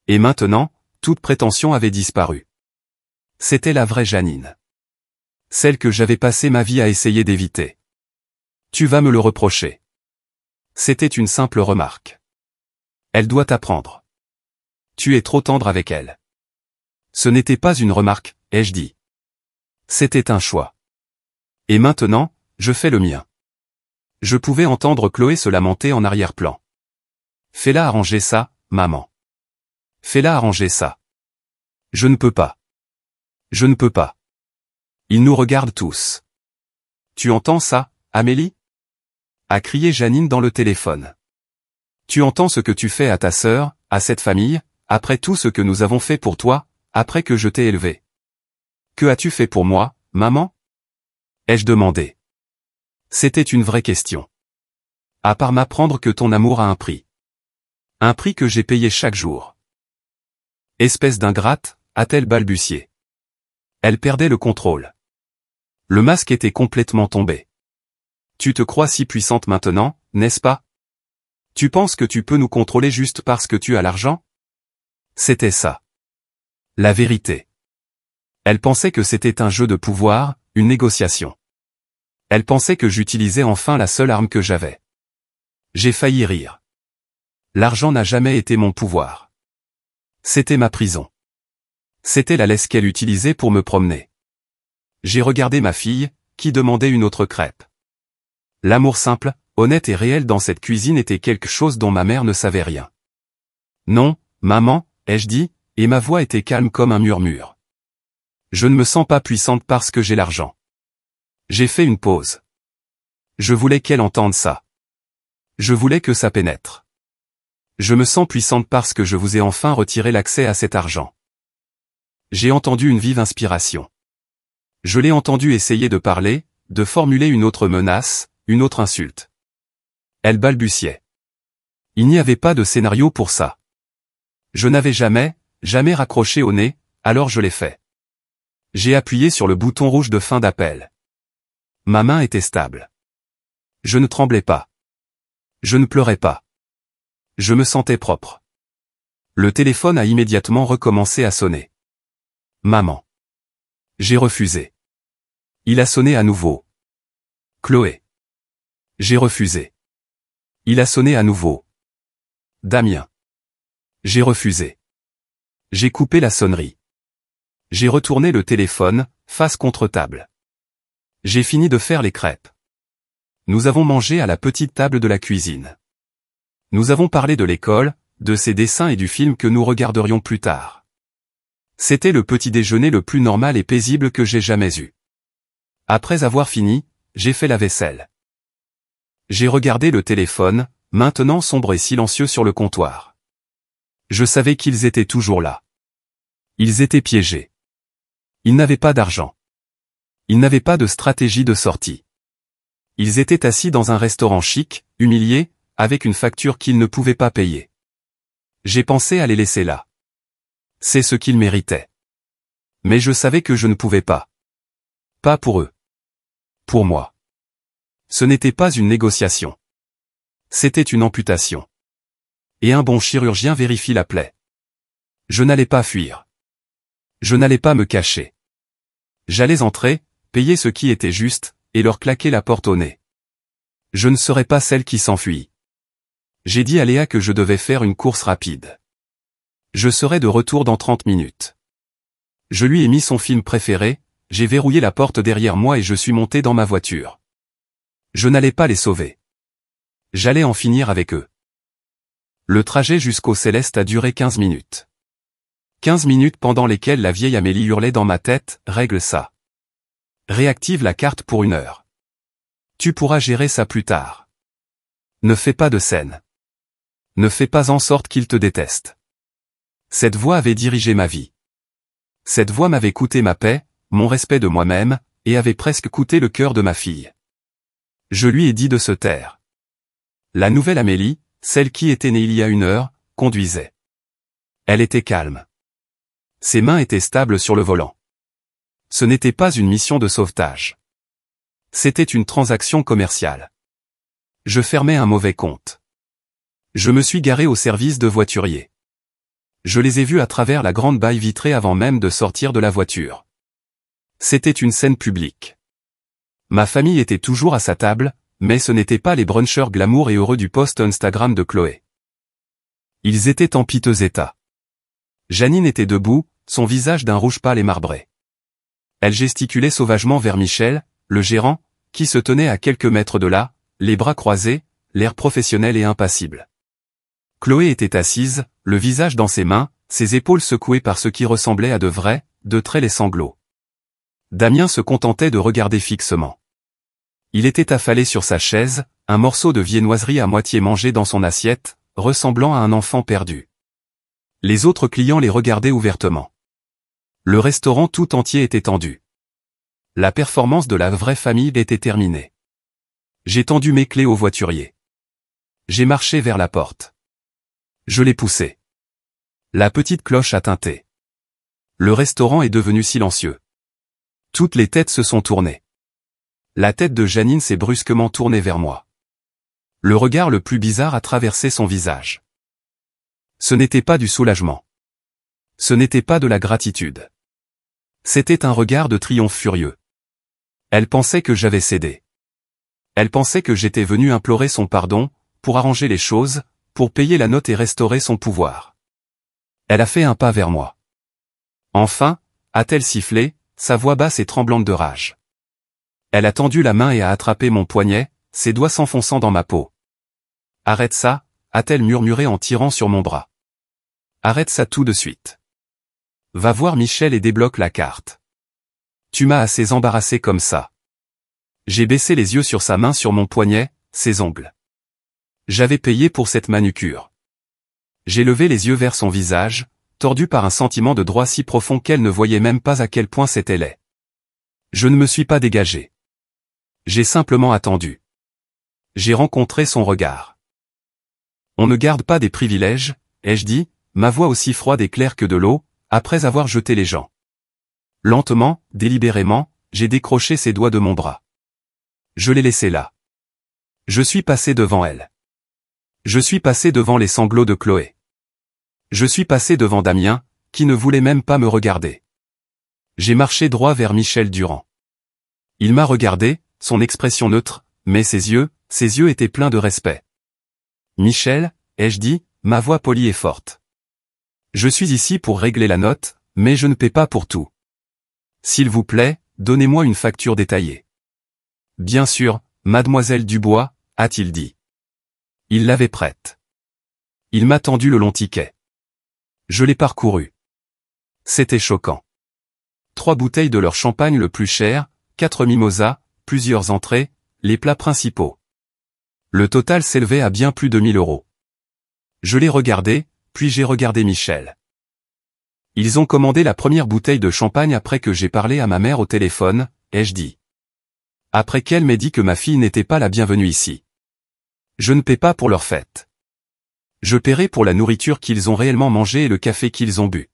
Et maintenant, toute prétention avait disparu. C'était la vraie Janine. Celle que j'avais passé ma vie à essayer d'éviter. Tu vas me le reprocher. C'était une simple remarque. Elle doit t'apprendre. Tu es trop tendre avec elle. Ce n'était pas une remarque, ai-je dit. C'était un choix. Et maintenant, je fais le mien. Je pouvais entendre Chloé se lamenter en arrière-plan. Fais-la arranger ça, maman. Fais-la arranger ça. Je ne peux pas. Je ne peux pas. Ils nous regardent tous. Tu entends ça, Amélie? A crié Janine dans le téléphone. Tu entends ce que tu fais à ta sœur, à cette famille, après tout ce que nous avons fait pour toi, après que je t'ai élevé. Que as-tu fait pour moi, maman? Ai-je demandé. C'était une vraie question. À part m'apprendre que ton amour a un prix. Un prix que j'ai payé chaque jour. Espèce d'ingrate, a-t-elle balbutié. Elle perdait le contrôle. Le masque était complètement tombé. Tu te crois si puissante maintenant, n'est-ce pas? Tu penses que tu peux nous contrôler juste parce que tu as l'argent? C'était ça. La vérité. Elle pensait que c'était un jeu de pouvoir, une négociation. Elle pensait que j'utilisais enfin la seule arme que j'avais. J'ai failli rire. L'argent n'a jamais été mon pouvoir. C'était ma prison. C'était la laisse qu'elle utilisait pour me promener. J'ai regardé ma fille, qui demandait une autre crêpe. L'amour simple, honnête et réel dans cette cuisine était quelque chose dont ma mère ne savait rien. Non, maman, ai-je dit, et ma voix était calme comme un murmure. Je ne me sens pas puissante parce que j'ai l'argent. J'ai fait une pause. Je voulais qu'elle entende ça. Je voulais que ça pénètre. Je me sens puissante parce que je vous ai enfin retiré l'accès à cet argent. J'ai entendu une vive inspiration. Je l'ai entendu essayer de parler, de formuler une autre menace, une autre insulte. Elle balbutiait. Il n'y avait pas de scénario pour ça. Je n'avais jamais raccroché au nez, alors je l'ai fait. J'ai appuyé sur le bouton rouge de fin d'appel. Ma main était stable. Je ne tremblais pas. Je ne pleurais pas. Je me sentais propre. Le téléphone a immédiatement recommencé à sonner. Maman. J'ai refusé. Il a sonné à nouveau. Chloé. J'ai refusé. Il a sonné à nouveau. Damien. J'ai refusé. J'ai coupé la sonnerie. J'ai retourné le téléphone, face contre table. J'ai fini de faire les crêpes. Nous avons mangé à la petite table de la cuisine. Nous avons parlé de l'école, de ses dessins et du film que nous regarderions plus tard. C'était le petit déjeuner le plus normal et paisible que j'ai jamais eu. Après avoir fini, j'ai fait la vaisselle. J'ai regardé le téléphone, maintenant sombre et silencieux sur le comptoir. Je savais qu'ils étaient toujours là. Ils étaient piégés. Ils n'avaient pas d'argent. Ils n'avaient pas de stratégie de sortie. Ils étaient assis dans un restaurant chic, humiliés, avec une facture qu'ils ne pouvaient pas payer. J'ai pensé à les laisser là. C'est ce qu'ils méritaient. Mais je savais que je ne pouvais pas. Pas pour eux. Pour moi. Ce n'était pas une négociation. C'était une amputation. Et un bon chirurgien vérifie la plaie. Je n'allais pas fuir. Je n'allais pas me cacher. J'allais entrer, payer ce qui était juste, et leur claquer la porte au nez. Je ne serai pas celle qui s'enfuit. J'ai dit à Léa que je devais faire une course rapide. Je serai de retour dans 30 minutes. Je lui ai mis son film préféré, j'ai verrouillé la porte derrière moi et je suis monté dans ma voiture. Je n'allais pas les sauver. J'allais en finir avec eux. Le trajet jusqu'au Céleste a duré 15 minutes. 15 minutes pendant lesquelles la vieille Amélie hurlait dans ma tête, règle ça. Réactive la carte pour 1 heure. Tu pourras gérer ça plus tard. Ne fais pas de scène. Ne fais pas en sorte qu'il te déteste. Cette voix avait dirigé ma vie. Cette voix m'avait coûté ma paix, mon respect de moi-même, et avait presque coûté le cœur de ma fille. Je lui ai dit de se taire. La nouvelle Amélie, celle qui était née il y a 1 heure, conduisait. Elle était calme. Ses mains étaient stables sur le volant. Ce n'était pas une mission de sauvetage. C'était une transaction commerciale. Je fermais un mauvais compte. Je me suis garé au service de voituriers. Je les ai vus à travers la grande baille vitrée avant même de sortir de la voiture. C'était une scène publique. Ma famille était toujours à sa table, mais ce n'étaient pas les brunchers glamour et heureux du post Instagram de Chloé. Ils étaient en piteux état. Janine était debout, son visage d'un rouge pâle et marbré. Elle gesticulait sauvagement vers Michel, le gérant, qui se tenait à quelques mètres de là, les bras croisés, l'air professionnel et impassible. Chloé était assise, le visage dans ses mains, ses épaules secouées par ce qui ressemblait à de très les sanglots. Damien se contentait de regarder fixement. Il était affalé sur sa chaise, un morceau de viennoiserie à moitié mangé dans son assiette, ressemblant à un enfant perdu. Les autres clients les regardaient ouvertement. Le restaurant tout entier était tendu. La performance de la vraie famille était terminée. J'ai tendu mes clés au voiturier. J'ai marché vers la porte. Je l'ai poussée. La petite cloche a tinté. Le restaurant est devenu silencieux. Toutes les têtes se sont tournées. La tête de Janine s'est brusquement tournée vers moi. Le regard le plus bizarre a traversé son visage. Ce n'était pas du soulagement. Ce n'était pas de la gratitude. C'était un regard de triomphe furieux. Elle pensait que j'avais cédé. Elle pensait que j'étais venu implorer son pardon, pour arranger les choses, pour payer la note et restaurer son pouvoir. Elle a fait un pas vers moi. Enfin, a-t-elle sifflé, sa voix basse et tremblante de rage. Elle a tendu la main et a attrapé mon poignet, ses doigts s'enfonçant dans ma peau. « Arrête ça », a-t-elle murmuré en tirant sur mon bras. « Arrête ça tout de suite. Va voir Michel et débloque la carte. Tu m'as assez embarrassé comme ça. » J'ai baissé les yeux sur sa main sur mon poignet, ses ongles. J'avais payé pour cette manucure. J'ai levé les yeux vers son visage, tordu par un sentiment de droit si profond qu'elle ne voyait même pas à quel point c'était laid. Je ne me suis pas dégagé. J'ai simplement attendu. J'ai rencontré son regard. On ne garde pas des privilèges, ai-je dit, ma voix aussi froide et claire que de l'eau, après avoir jeté les gens. Lentement, délibérément, j'ai décroché ses doigts de mon bras. Je l'ai laissé là. Je suis passé devant elle. Je suis passé devant les sanglots de Chloé. Je suis passé devant Damien, qui ne voulait même pas me regarder. J'ai marché droit vers Michel Durand. Il m'a regardé, son expression neutre, mais ses yeux étaient pleins de respect. Michel, ai-je dit, ma voix polie et forte. Je suis ici pour régler la note, mais je ne paie pas pour tout. S'il vous plaît, donnez-moi une facture détaillée. Bien sûr, mademoiselle Dubois, a-t-il dit. Il l'avait prête. Il m'a tendu le long ticket. Je l'ai parcouru. C'était choquant. 3 bouteilles de leur champagne le plus cher, 4 mimosas, plusieurs entrées, les plats principaux. Le total s'élevait à bien plus de 1 000 €. Je l'ai regardé, puis j'ai regardé Michel. Ils ont commandé la première bouteille de champagne après que j'ai parlé à ma mère au téléphone, ai-je dit. Après qu'elle m'ait dit que ma fille n'était pas la bienvenue ici. Je ne paie pas pour leur fête. Je paierai pour la nourriture qu'ils ont réellement mangée et le café qu'ils ont bu.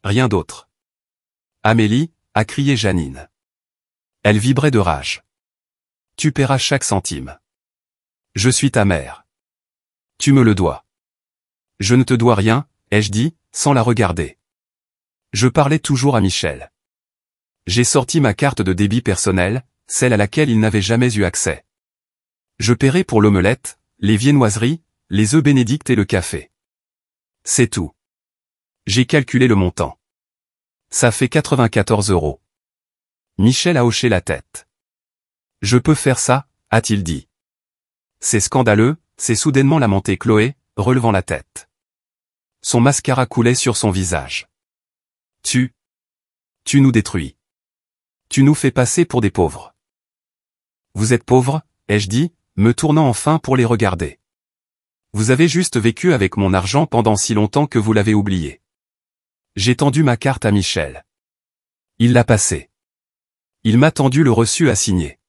Rien d'autre. Amélie, a crié Janine. Elle vibrait de rage. Tu paieras chaque centime. Je suis ta mère. Tu me le dois. Je ne te dois rien, ai-je dit, sans la regarder. Je parlais toujours à Michel. J'ai sorti ma carte de débit personnelle, celle à laquelle il n'avait jamais eu accès. Je paierai pour l'omelette, les viennoiseries, les œufs bénédicts et le café. C'est tout. J'ai calculé le montant. Ça fait 94 €. Michel a hoché la tête. Je peux faire ça, a-t-il dit. C'est scandaleux, s'est soudainement lamentée Chloé, relevant la tête. Son mascara coulait sur son visage. Tu nous détruis. Tu nous fais passer pour des pauvres. Vous êtes pauvres, ai-je dit, me tournant enfin pour les regarder. Vous avez juste vécu avec mon argent pendant si longtemps que vous l'avez oublié. J'ai tendu ma carte à Michel. Il l'a passée. Il m'a tendu le reçu à signer.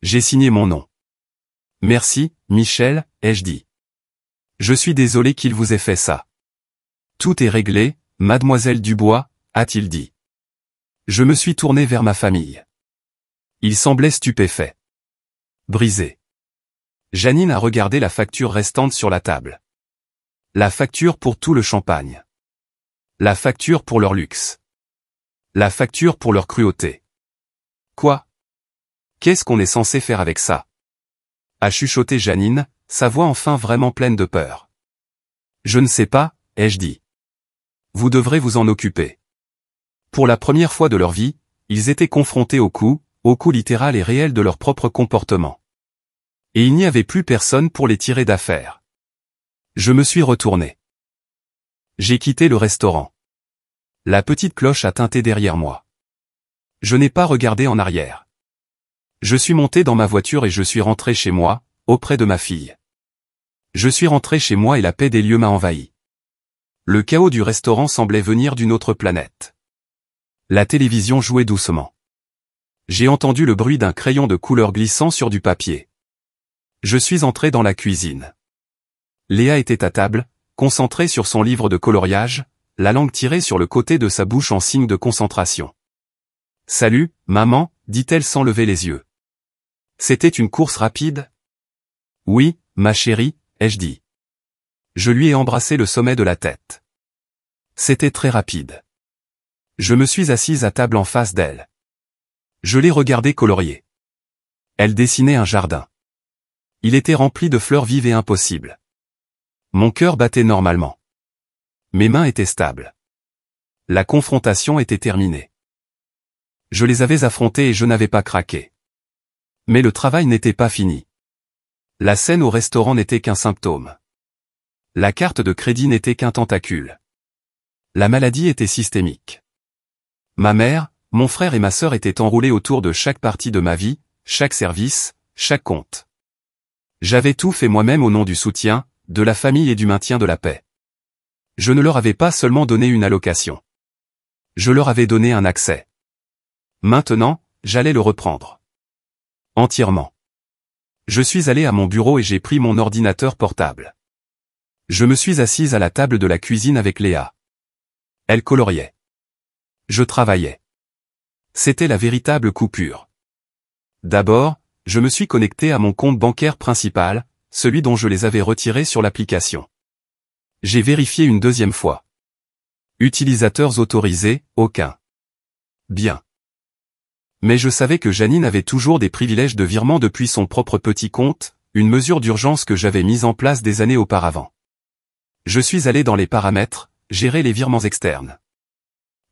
J'ai signé mon nom. Merci, Michel, ai-je dit. Je suis désolé qu'il vous ait fait ça. Tout est réglé, mademoiselle Dubois, a-t-il dit. Je me suis tourné vers ma famille. Il semblait stupéfait. Brisé. Janine a regardé la facture restante sur la table. La facture pour tout le champagne. La facture pour leur luxe. La facture pour leur cruauté. Quoi? Qu'est-ce qu'on est censé faire avec ça? A chuchoté Janine, sa voix enfin vraiment pleine de peur. Je ne sais pas, ai-je dit. Vous devrez vous en occuper. Pour la première fois de leur vie, ils étaient confrontés au coup littéral et réel de leur propre comportement. Et il n'y avait plus personne pour les tirer d'affaire. Je me suis retourné. J'ai quitté le restaurant. La petite cloche a tinté derrière moi. Je n'ai pas regardé en arrière. Je suis monté dans ma voiture et je suis rentré chez moi, auprès de ma fille. Je suis rentré chez moi et la paix des lieux m'a envahi. Le chaos du restaurant semblait venir d'une autre planète. La télévision jouait doucement. J'ai entendu le bruit d'un crayon de couleur glissant sur du papier. Je suis entré dans la cuisine. Léa était à table, concentrée sur son livre de coloriage, la langue tirée sur le côté de sa bouche en signe de concentration. « Salut, maman », dit-elle sans lever les yeux. « C'était une course rapide ?»« Oui, ma chérie », ai-je dit. Je lui ai embrassé le sommet de la tête. C'était très rapide. Je me suis assise à table en face d'elle. Je l'ai regardée colorier. Elle dessinait un jardin. Il était rempli de fleurs vives et impossibles. Mon cœur battait normalement. Mes mains étaient stables. La confrontation était terminée. Je les avais affrontés et je n'avais pas craqué. Mais le travail n'était pas fini. La scène au restaurant n'était qu'un symptôme. La carte de crédit n'était qu'un tentacule. La maladie était systémique. Ma mère, mon frère et ma sœur étaient enroulés autour de chaque partie de ma vie, chaque service, chaque compte. J'avais tout fait moi-même au nom du soutien, de la famille et du maintien de la paix. Je ne leur avais pas seulement donné une allocation. Je leur avais donné un accès. Maintenant, j'allais le reprendre. Entièrement. Je suis allé à mon bureau et j'ai pris mon ordinateur portable. Je me suis assise à la table de la cuisine avec Léa. Elle coloriait. Je travaillais. C'était la véritable coupure. D'abord, je me suis connecté à mon compte bancaire principal, celui dont je les avais retirés sur l'application. J'ai vérifié une deuxième fois. Utilisateurs autorisés, aucun. Bien. Mais je savais que Janine avait toujours des privilèges de virement depuis son propre petit compte, une mesure d'urgence que j'avais mise en place des années auparavant. Je suis allé dans les paramètres, gérer les virements externes.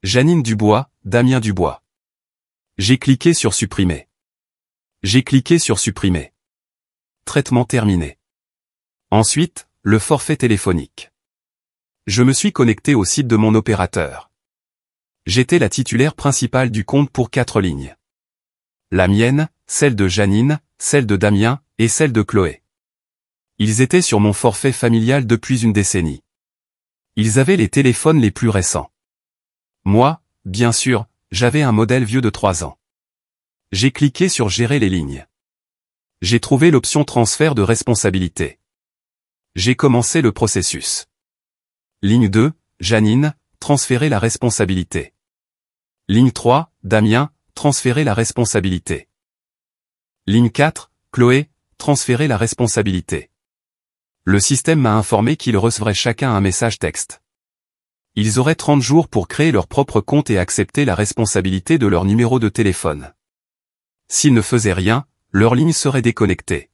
Janine Dubois, Damien Dubois. J'ai cliqué sur supprimer. J'ai cliqué sur supprimer. Traitement terminé. Ensuite, le forfait téléphonique. Je me suis connecté au site de mon opérateur. J'étais la titulaire principale du compte pour 4 lignes. La mienne, celle de Janine, celle de Damien, et celle de Chloé. Ils étaient sur mon forfait familial depuis une décennie. Ils avaient les téléphones les plus récents. Moi, bien sûr, j'avais un modèle vieux de 3 ans. J'ai cliqué sur gérer les lignes. J'ai trouvé l'option transfert de responsabilité. J'ai commencé le processus. Ligne 2, Janine, transférer la responsabilité. Ligne 3, Damien, transférer la responsabilité. Ligne 4, Chloé, transférer la responsabilité. Le système m'a informé qu'ils recevraient chacun un message texte. Ils auraient 30 jours pour créer leur propre compte et accepter la responsabilité de leur numéro de téléphone. S'ils ne faisaient rien, leur ligne serait déconnectée.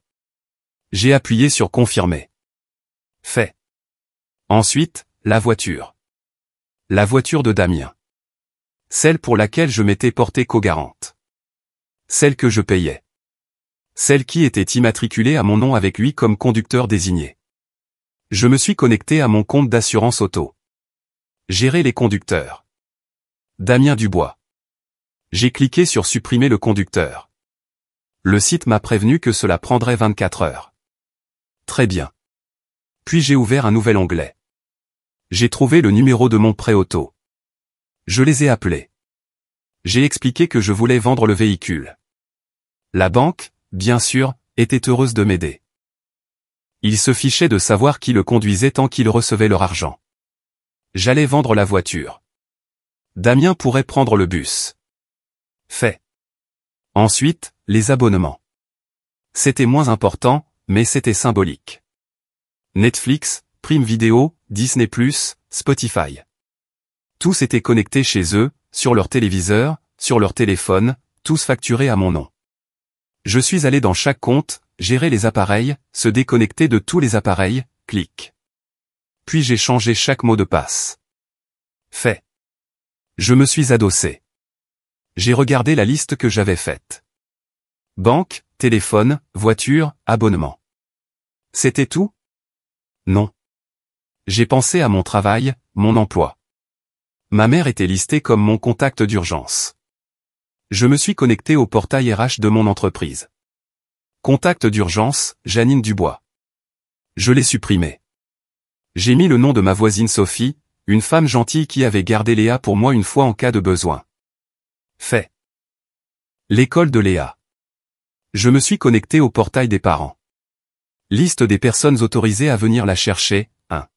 J'ai appuyé sur confirmer. Fait. Ensuite, la voiture. La voiture de Damien. Celle pour laquelle je m'étais porté co-garante. Celle que je payais. Celle qui était immatriculée à mon nom avec lui comme conducteur désigné. Je me suis connecté à mon compte d'assurance auto. Gérer les conducteurs. Damien Dubois. J'ai cliqué sur supprimer le conducteur. Le site m'a prévenu que cela prendrait 24 heures. Très bien. Puis j'ai ouvert un nouvel onglet. J'ai trouvé le numéro de mon prêt auto. Je les ai appelés. J'ai expliqué que je voulais vendre le véhicule. La banque, bien sûr, était heureuse de m'aider. Ils se fichaient de savoir qui le conduisait tant qu'ils recevaient leur argent. J'allais vendre la voiture. Damien pourrait prendre le bus. Fait. Ensuite, les abonnements. C'était moins important, mais c'était symbolique. Netflix, Prime Video, Disney+, Spotify. Tous étaient connectés chez eux, sur leur téléviseur, sur leur téléphone, tous facturés à mon nom. Je suis allé dans chaque compte, gérer les appareils, se déconnecter de tous les appareils, clic. Puis j'ai changé chaque mot de passe. Fait. Je me suis adossé. J'ai regardé la liste que j'avais faite. Banque, téléphone, voiture, abonnement. C'était tout? Non. J'ai pensé à mon travail, mon emploi. Ma mère était listée comme mon contact d'urgence. Je me suis connecté au portail RH de mon entreprise. Contact d'urgence, Janine Dubois. Je l'ai supprimé. J'ai mis le nom de ma voisine Sophie, une femme gentille qui avait gardé Léa pour moi une fois en cas de besoin. Fait. L'école de Léa. Je me suis connecté au portail des parents. Liste des personnes autorisées à venir la chercher, 1.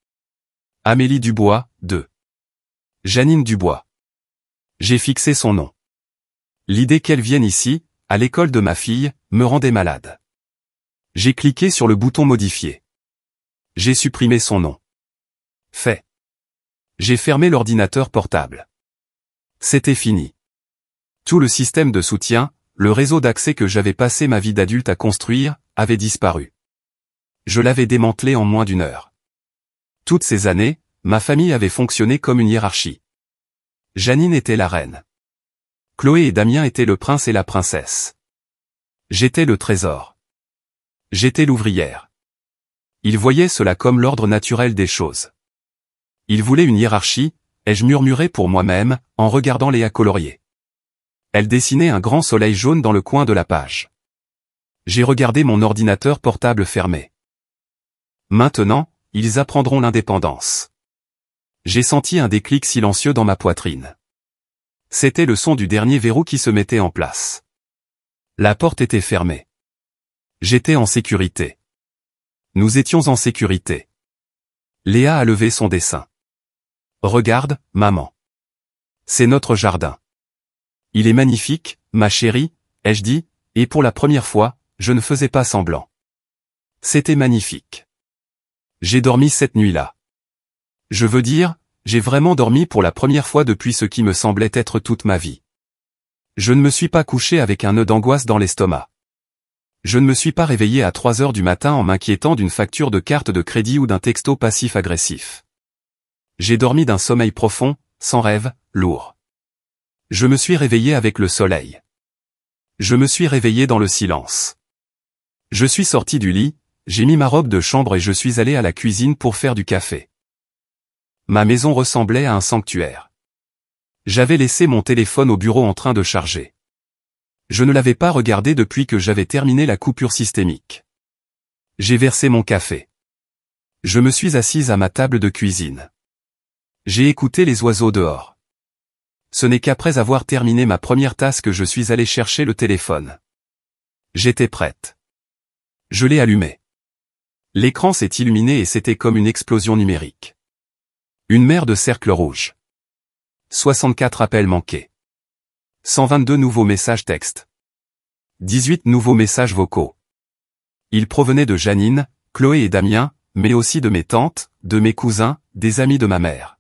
Amélie Dubois, 2. Janine Dubois. J'ai fixé son nom. L'idée qu'elle vienne ici, à l'école de ma fille, me rendait malade. J'ai cliqué sur le bouton modifier. J'ai supprimé son nom. Fait. J'ai fermé l'ordinateur portable. C'était fini. Tout le système de soutien, le réseau d'accès que j'avais passé ma vie d'adulte à construire, avait disparu. Je l'avais démantelé en moins d'1 heure. Toutes ces années, ma famille avait fonctionné comme une hiérarchie. Janine était la reine. Chloé et Damien étaient le prince et la princesse. J'étais le trésor. J'étais l'ouvrière. Ils voyaient cela comme l'ordre naturel des choses. Ils voulaient une hiérarchie, ai-je murmuré pour moi-même, en regardant Léa colorier. Elle dessinait un grand soleil jaune dans le coin de la page. J'ai regardé mon ordinateur portable fermé. Maintenant, ils apprendront l'indépendance. J'ai senti un déclic silencieux dans ma poitrine. C'était le son du dernier verrou qui se mettait en place. La porte était fermée. J'étais en sécurité. Nous étions en sécurité. Léa a levé son dessin. Regarde, maman. C'est notre jardin. Il est magnifique, ma chérie, ai-je dit, et pour la première fois, je ne faisais pas semblant. C'était magnifique. J'ai dormi cette nuit-là. Je veux dire, j'ai vraiment dormi pour la première fois depuis ce qui me semblait être toute ma vie. Je ne me suis pas couché avec un nœud d'angoisse dans l'estomac. Je ne me suis pas réveillé à 3 heures du matin en m'inquiétant d'une facture de carte de crédit ou d'un texto passif-agressif. J'ai dormi d'un sommeil profond, sans rêve, lourd. Je me suis réveillé avec le soleil. Je me suis réveillé dans le silence. Je suis sorti du lit, j'ai mis ma robe de chambre et je suis allé à la cuisine pour faire du café. Ma maison ressemblait à un sanctuaire. J'avais laissé mon téléphone au bureau en train de charger. Je ne l'avais pas regardé depuis que j'avais terminé la coupure systémique. J'ai versé mon café. Je me suis assise à ma table de cuisine. J'ai écouté les oiseaux dehors. Ce n'est qu'après avoir terminé ma première tasse que je suis allé chercher le téléphone. J'étais prête. Je l'ai allumé. L'écran s'est illuminé et c'était comme une explosion numérique. Une mer de cercles rouges. 64 appels manqués. 122 nouveaux messages textes. 18 nouveaux messages vocaux. Ils provenaient de Janine, Chloé et Damien, mais aussi de mes tantes, de mes cousins, des amis de ma mère.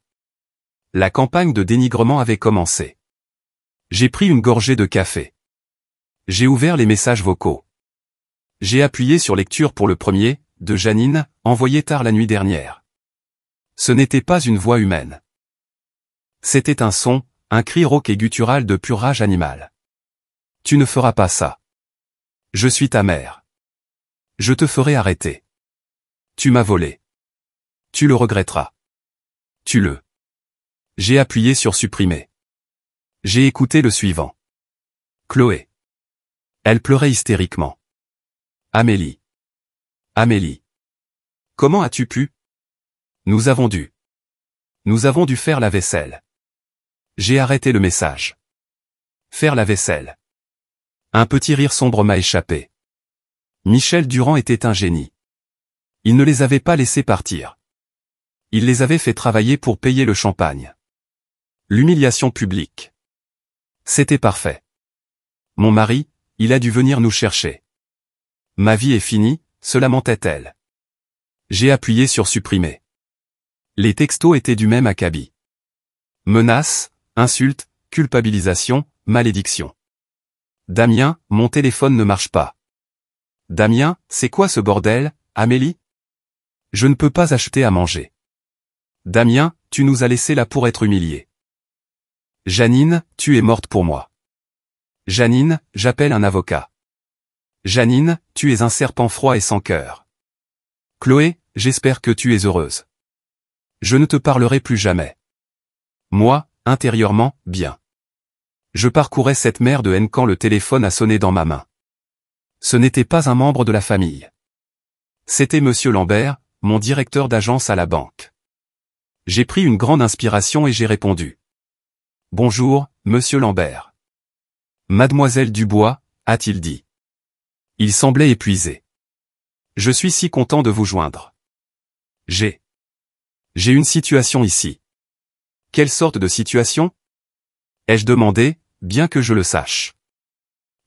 La campagne de dénigrement avait commencé. J'ai pris une gorgée de café. J'ai ouvert les messages vocaux. J'ai appuyé sur lecture pour le premier, de Janine, envoyé tard la nuit dernière. Ce n'était pas une voix humaine. C'était un son, un cri rauque et guttural de pure rage animale. Tu ne feras pas ça. Je suis ta mère. Je te ferai arrêter. Tu m'as volé. Tu le regretteras. Tue-le. J'ai appuyé sur supprimer. J'ai écouté le suivant. Chloé. Elle pleurait hystériquement. Amélie. Amélie. Comment as-tu pu? Nous avons dû faire la vaisselle. J'ai arrêté le message. Faire la vaisselle. Un petit rire sombre m'a échappé. Michel Durand était un génie. Il ne les avait pas laissés partir. Il les avait fait travailler pour payer le champagne. L'humiliation publique. C'était parfait. Mon mari, il a dû venir nous chercher. Ma vie est finie, se lamentait-elle. J'ai appuyé sur supprimer. Les textos étaient du même acabit. Menaces, insultes, culpabilisation, malédiction. Damien, mon téléphone ne marche pas. Damien, c'est quoi ce bordel, Amélie? Je ne peux pas acheter à manger. Damien, tu nous as laissés là pour être humiliés. Janine, tu es morte pour moi. Janine, j'appelle un avocat. Janine, tu es un serpent froid et sans cœur. Chloé, j'espère que tu es heureuse. Je ne te parlerai plus jamais. Moi, intérieurement, bien. Je parcourais cette mer de haine quand le téléphone a sonné dans ma main. Ce n'était pas un membre de la famille. C'était Monsieur Lambert, mon directeur d'agence à la banque. J'ai pris une grande inspiration et j'ai répondu. Bonjour, Monsieur Lambert. Mademoiselle Dubois, a-t-il dit. Il semblait épuisé. Je suis si content de vous joindre. J'ai une situation ici. Quelle sorte de situation? Ai-je demandé, bien que je le sache.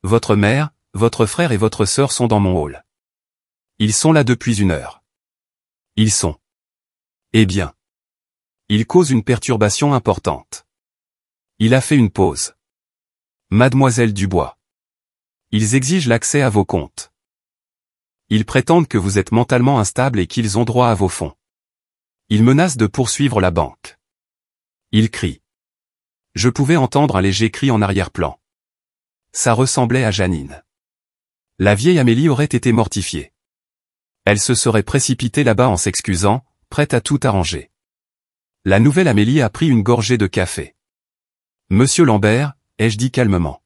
Votre mère, votre frère et votre sœur sont dans mon hall. Ils sont là depuis 1 heure. Ils sont. Eh bien. Ils causent une perturbation importante. Il a fait une pause. Mademoiselle Dubois. Ils exigent l'accès à vos comptes. Ils prétendent que vous êtes mentalement instable et qu'ils ont droit à vos fonds. Ils menacent de poursuivre la banque. Ils crient. Je pouvais entendre un léger cri en arrière-plan. Ça ressemblait à Janine. La vieille Amélie aurait été mortifiée. Elle se serait précipitée là-bas en s'excusant, prête à tout arranger. La nouvelle Amélie a pris une gorgée de café. Monsieur Lambert, ai-je dit calmement.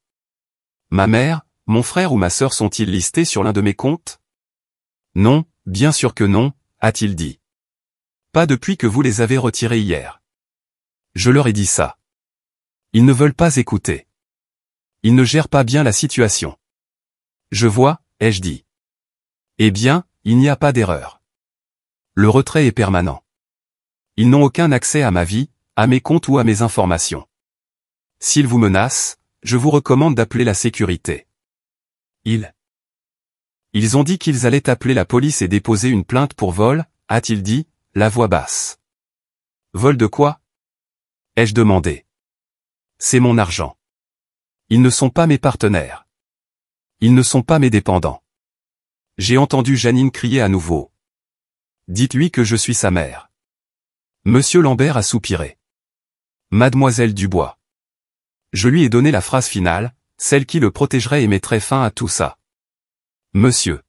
Ma mère, mon frère ou ma sœur sont-ils listés sur l'un de mes comptes? Non, bien sûr que non, a-t-il dit. Pas depuis que vous les avez retirés hier. Je leur ai dit ça. Ils ne veulent pas écouter. Ils ne gèrent pas bien la situation. Je vois, ai-je dit. Eh bien, il n'y a pas d'erreur. Le retrait est permanent. Ils n'ont aucun accès à ma vie, à mes comptes ou à mes informations. S'ils vous menacent, je vous recommande d'appeler la sécurité. Ils ont dit qu'ils allaient appeler la police et déposer une plainte pour vol, a-t-il dit, la voix basse. Vol de quoi? Ai-je demandé. C'est mon argent. Ils ne sont pas mes partenaires. Ils ne sont pas mes dépendants. J'ai entendu Janine crier à nouveau. Dites-lui que je suis sa mère. Monsieur Lambert a soupiré. Mademoiselle Dubois. Je lui ai donné la phrase finale, celle qui le protégerait et mettrait fin à tout ça. Monsieur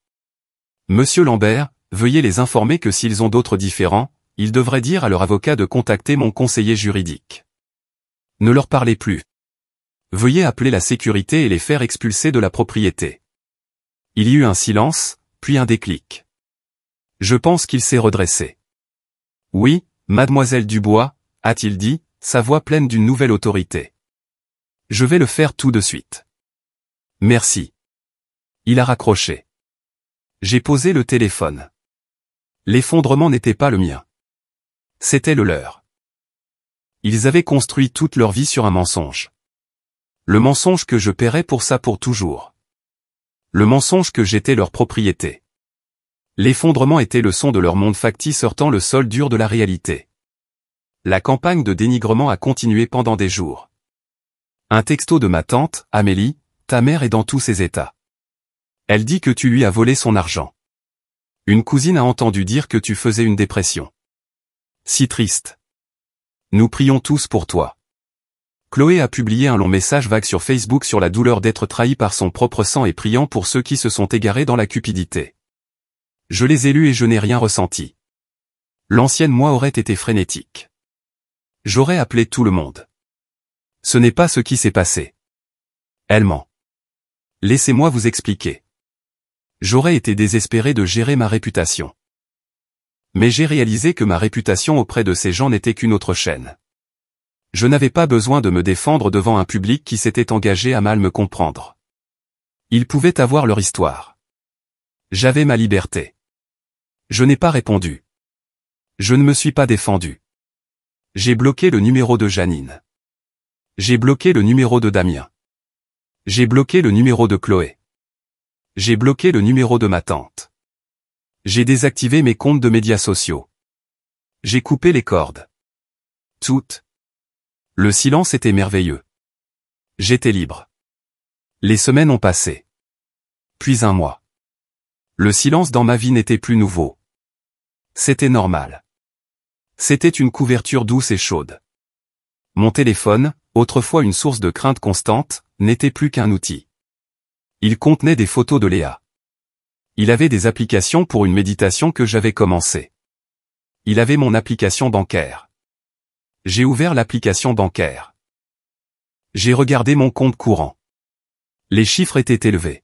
Lambert, veuillez les informer que s'ils ont d'autres différends, ils devraient dire à leur avocat de contacter mon conseiller juridique. Ne leur parlez plus. Veuillez appeler la sécurité et les faire expulser de la propriété. Il y eut un silence, puis un déclic. Je pense qu'il s'est redressé. Oui, Mademoiselle Dubois, a-t-il dit, sa voix pleine d'une nouvelle autorité. Je vais le faire tout de suite. Merci. Il a raccroché. J'ai posé le téléphone. L'effondrement n'était pas le mien. C'était le leur. Ils avaient construit toute leur vie sur un mensonge. Le mensonge que je paierais pour ça pour toujours. Le mensonge que j'étais leur propriété. L'effondrement était le son de leur monde factice heurtant le sol dur de la réalité. La campagne de dénigrement a continué pendant des jours. Un texto de ma tante, Amélie, Ta mère est dans tous ses états. Elle dit que tu lui as volé son argent. Une cousine a entendu dire que tu faisais une dépression. Si triste. Nous prions tous pour toi. Chloé a publié un long message vague sur Facebook sur la douleur d'être trahi par son propre sang et priant pour ceux qui se sont égarés dans la cupidité. Je les ai lus et je n'ai rien ressenti. L'ancienne moi aurait été frénétique. J'aurais appelé tout le monde. Ce n'est pas ce qui s'est passé. Elle ment. Laissez-moi vous expliquer. J'aurais été désespéré de gérer ma réputation. Mais j'ai réalisé que ma réputation auprès de ces gens n'était qu'une autre chaîne. Je n'avais pas besoin de me défendre devant un public qui s'était engagé à mal me comprendre. Ils pouvaient avoir leur histoire. J'avais ma liberté. Je n'ai pas répondu. Je ne me suis pas défendu. J'ai bloqué le numéro de Janine. J'ai bloqué le numéro de Damien. J'ai bloqué le numéro de Chloé. J'ai bloqué le numéro de ma tante. J'ai désactivé mes comptes de médias sociaux. J'ai coupé les cordes. Toutes. Le silence était merveilleux. J'étais libre. Les semaines ont passé. Puis un mois. Le silence dans ma vie n'était plus nouveau. C'était normal. C'était une couverture douce et chaude. Mon téléphone, autrefois une source de crainte constante, n'était plus qu'un outil. Il contenait des photos de Léa. Il avait des applications pour une méditation que j'avais commencée. Il avait mon application bancaire. J'ai ouvert l'application bancaire. J'ai regardé mon compte courant. Les chiffres étaient élevés.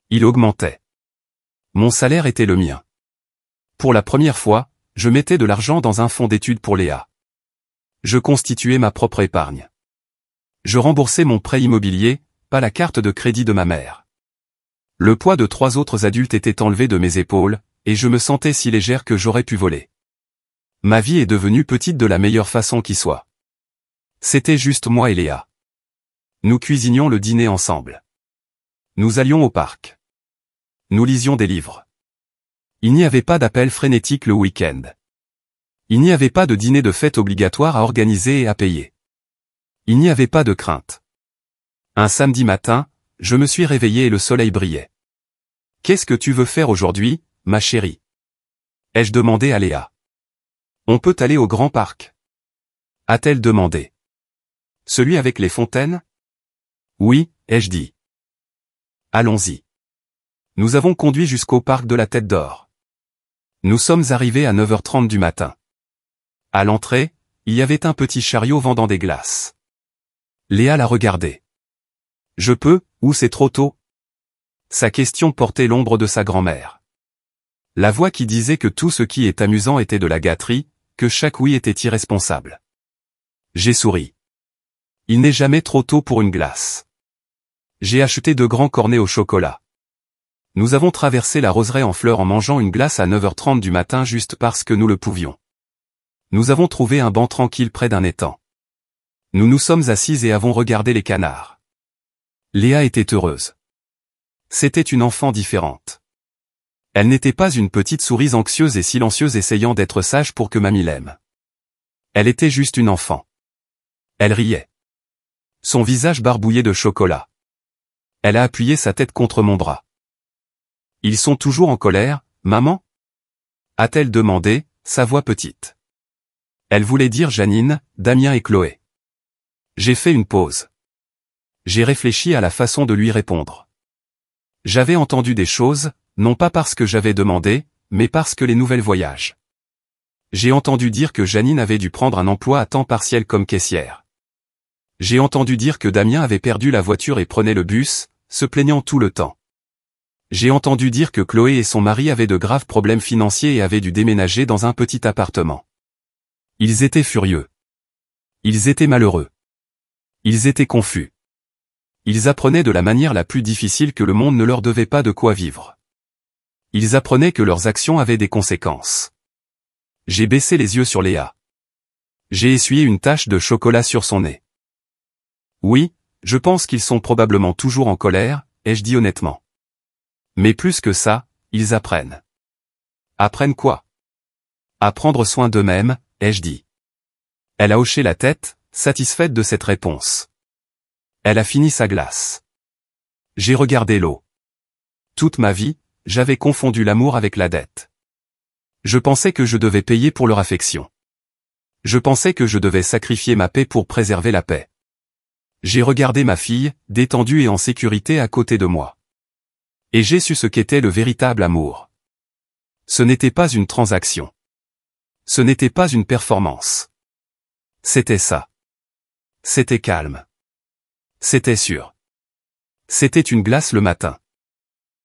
Il augmentait. Mon salaire était le mien. Pour la première fois, je mettais de l'argent dans un fonds d'études pour Léa. Je constituais ma propre épargne. Je remboursais mon prêt immobilier, pas la carte de crédit de ma mère. Le poids de 3 autres adultes était enlevé de mes épaules, et je me sentais si légère que j'aurais pu voler. Ma vie est devenue petite de la meilleure façon qui soit. C'était juste moi et Léa. Nous cuisinions le dîner ensemble. Nous allions au parc. Nous lisions des livres. Il n'y avait pas d'appel frénétique le week-end. Il n'y avait pas de dîner de fête obligatoire à organiser et à payer. Il n'y avait pas de crainte. Un samedi matin, je me suis réveillé et le soleil brillait. « Qu'est-ce que tu veux faire aujourd'hui, ma chérie ?» ai-je demandé à Léa. « On peut aller au grand parc ?» a-t-elle demandé. « Celui avec les fontaines ?» Oui, ai-je dit. Allons-y. Nous avons conduit jusqu'au parc de la Tête d'Or. Nous sommes arrivés à 9h30 du matin. À l'entrée, il y avait un petit chariot vendant des glaces. Léa l'a regardé. « Je peux, ou c'est trop tôt ?» Sa question portait l'ombre de sa grand-mère. La voix qui disait que tout ce qui est amusant était de la gâterie, que chaque oui était irresponsable. J'ai souri. Il n'est jamais trop tôt pour une glace. J'ai acheté 2 grands cornets au chocolat. Nous avons traversé la roseraie en fleurs en mangeant une glace à 9h30 du matin juste parce que nous le pouvions. Nous avons trouvé un banc tranquille près d'un étang. Nous nous sommes assises et avons regardé les canards. Léa était heureuse. C'était une enfant différente. Elle n'était pas une petite souris anxieuse et silencieuse essayant d'être sage pour que mamie l'aime. Elle était juste une enfant. Elle riait. Son visage barbouillait de chocolat. Elle a appuyé sa tête contre mon bras. « Ils sont toujours en colère, maman ?» a-t-elle demandé, sa voix petite. Elle voulait dire Janine, Damien et Chloé. J'ai fait une pause. J'ai réfléchi à la façon de lui répondre. J'avais entendu des choses, non pas parce que j'avais demandé, mais parce que les nouvelles voyagent. J'ai entendu dire que Janine avait dû prendre un emploi à temps partiel comme caissière. J'ai entendu dire que Damien avait perdu la voiture et prenait le bus, se plaignant tout le temps. J'ai entendu dire que Chloé et son mari avaient de graves problèmes financiers et avaient dû déménager dans un petit appartement. Ils étaient furieux. Ils étaient malheureux. Ils étaient confus. Ils apprenaient de la manière la plus difficile que le monde ne leur devait pas de quoi vivre. Ils apprenaient que leurs actions avaient des conséquences. J'ai baissé les yeux sur Léa. J'ai essuyé une tache de chocolat sur son nez. Oui, je pense qu'ils sont probablement toujours en colère, ai-je dit honnêtement. Mais plus que ça, ils apprennent. Apprennent quoi? À prendre soin d'eux-mêmes, ai-je dit. Elle a hoché la tête, satisfaite de cette réponse. Elle a fini sa glace. J'ai regardé l'eau. Toute ma vie, j'avais confondu l'amour avec la dette. Je pensais que je devais payer pour leur affection. Je pensais que je devais sacrifier ma paix pour préserver la paix. J'ai regardé ma fille, détendue et en sécurité à côté de moi. Et j'ai su ce qu'était le véritable amour. Ce n'était pas une transaction. Ce n'était pas une performance. C'était ça. C'était calme. C'était sûr. C'était une glace le matin.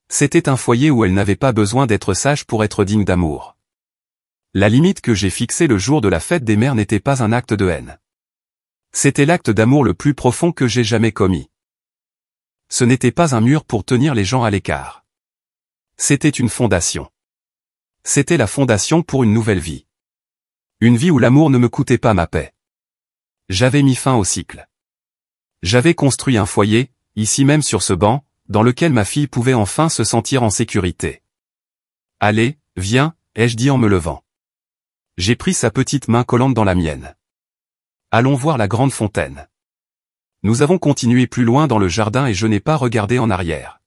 C'était un foyer où elle n'avait pas besoin d'être sage pour être digne d'amour. La limite que j'ai fixée le jour de la fête des mères n'était pas un acte de haine. C'était l'acte d'amour le plus profond que j'ai jamais commis. Ce n'était pas un mur pour tenir les gens à l'écart. C'était une fondation. C'était la fondation pour une nouvelle vie. Une vie où l'amour ne me coûtait pas ma paix. J'avais mis fin au cycle. J'avais construit un foyer, ici même sur ce banc, dans lequel ma fille pouvait enfin se sentir en sécurité. « Allez, viens », ai-je dit en me levant. J'ai pris sa petite main collante dans la mienne. Allons voir la grande fontaine. Nous avons continué plus loin dans le jardin et je n'ai pas regardé en arrière.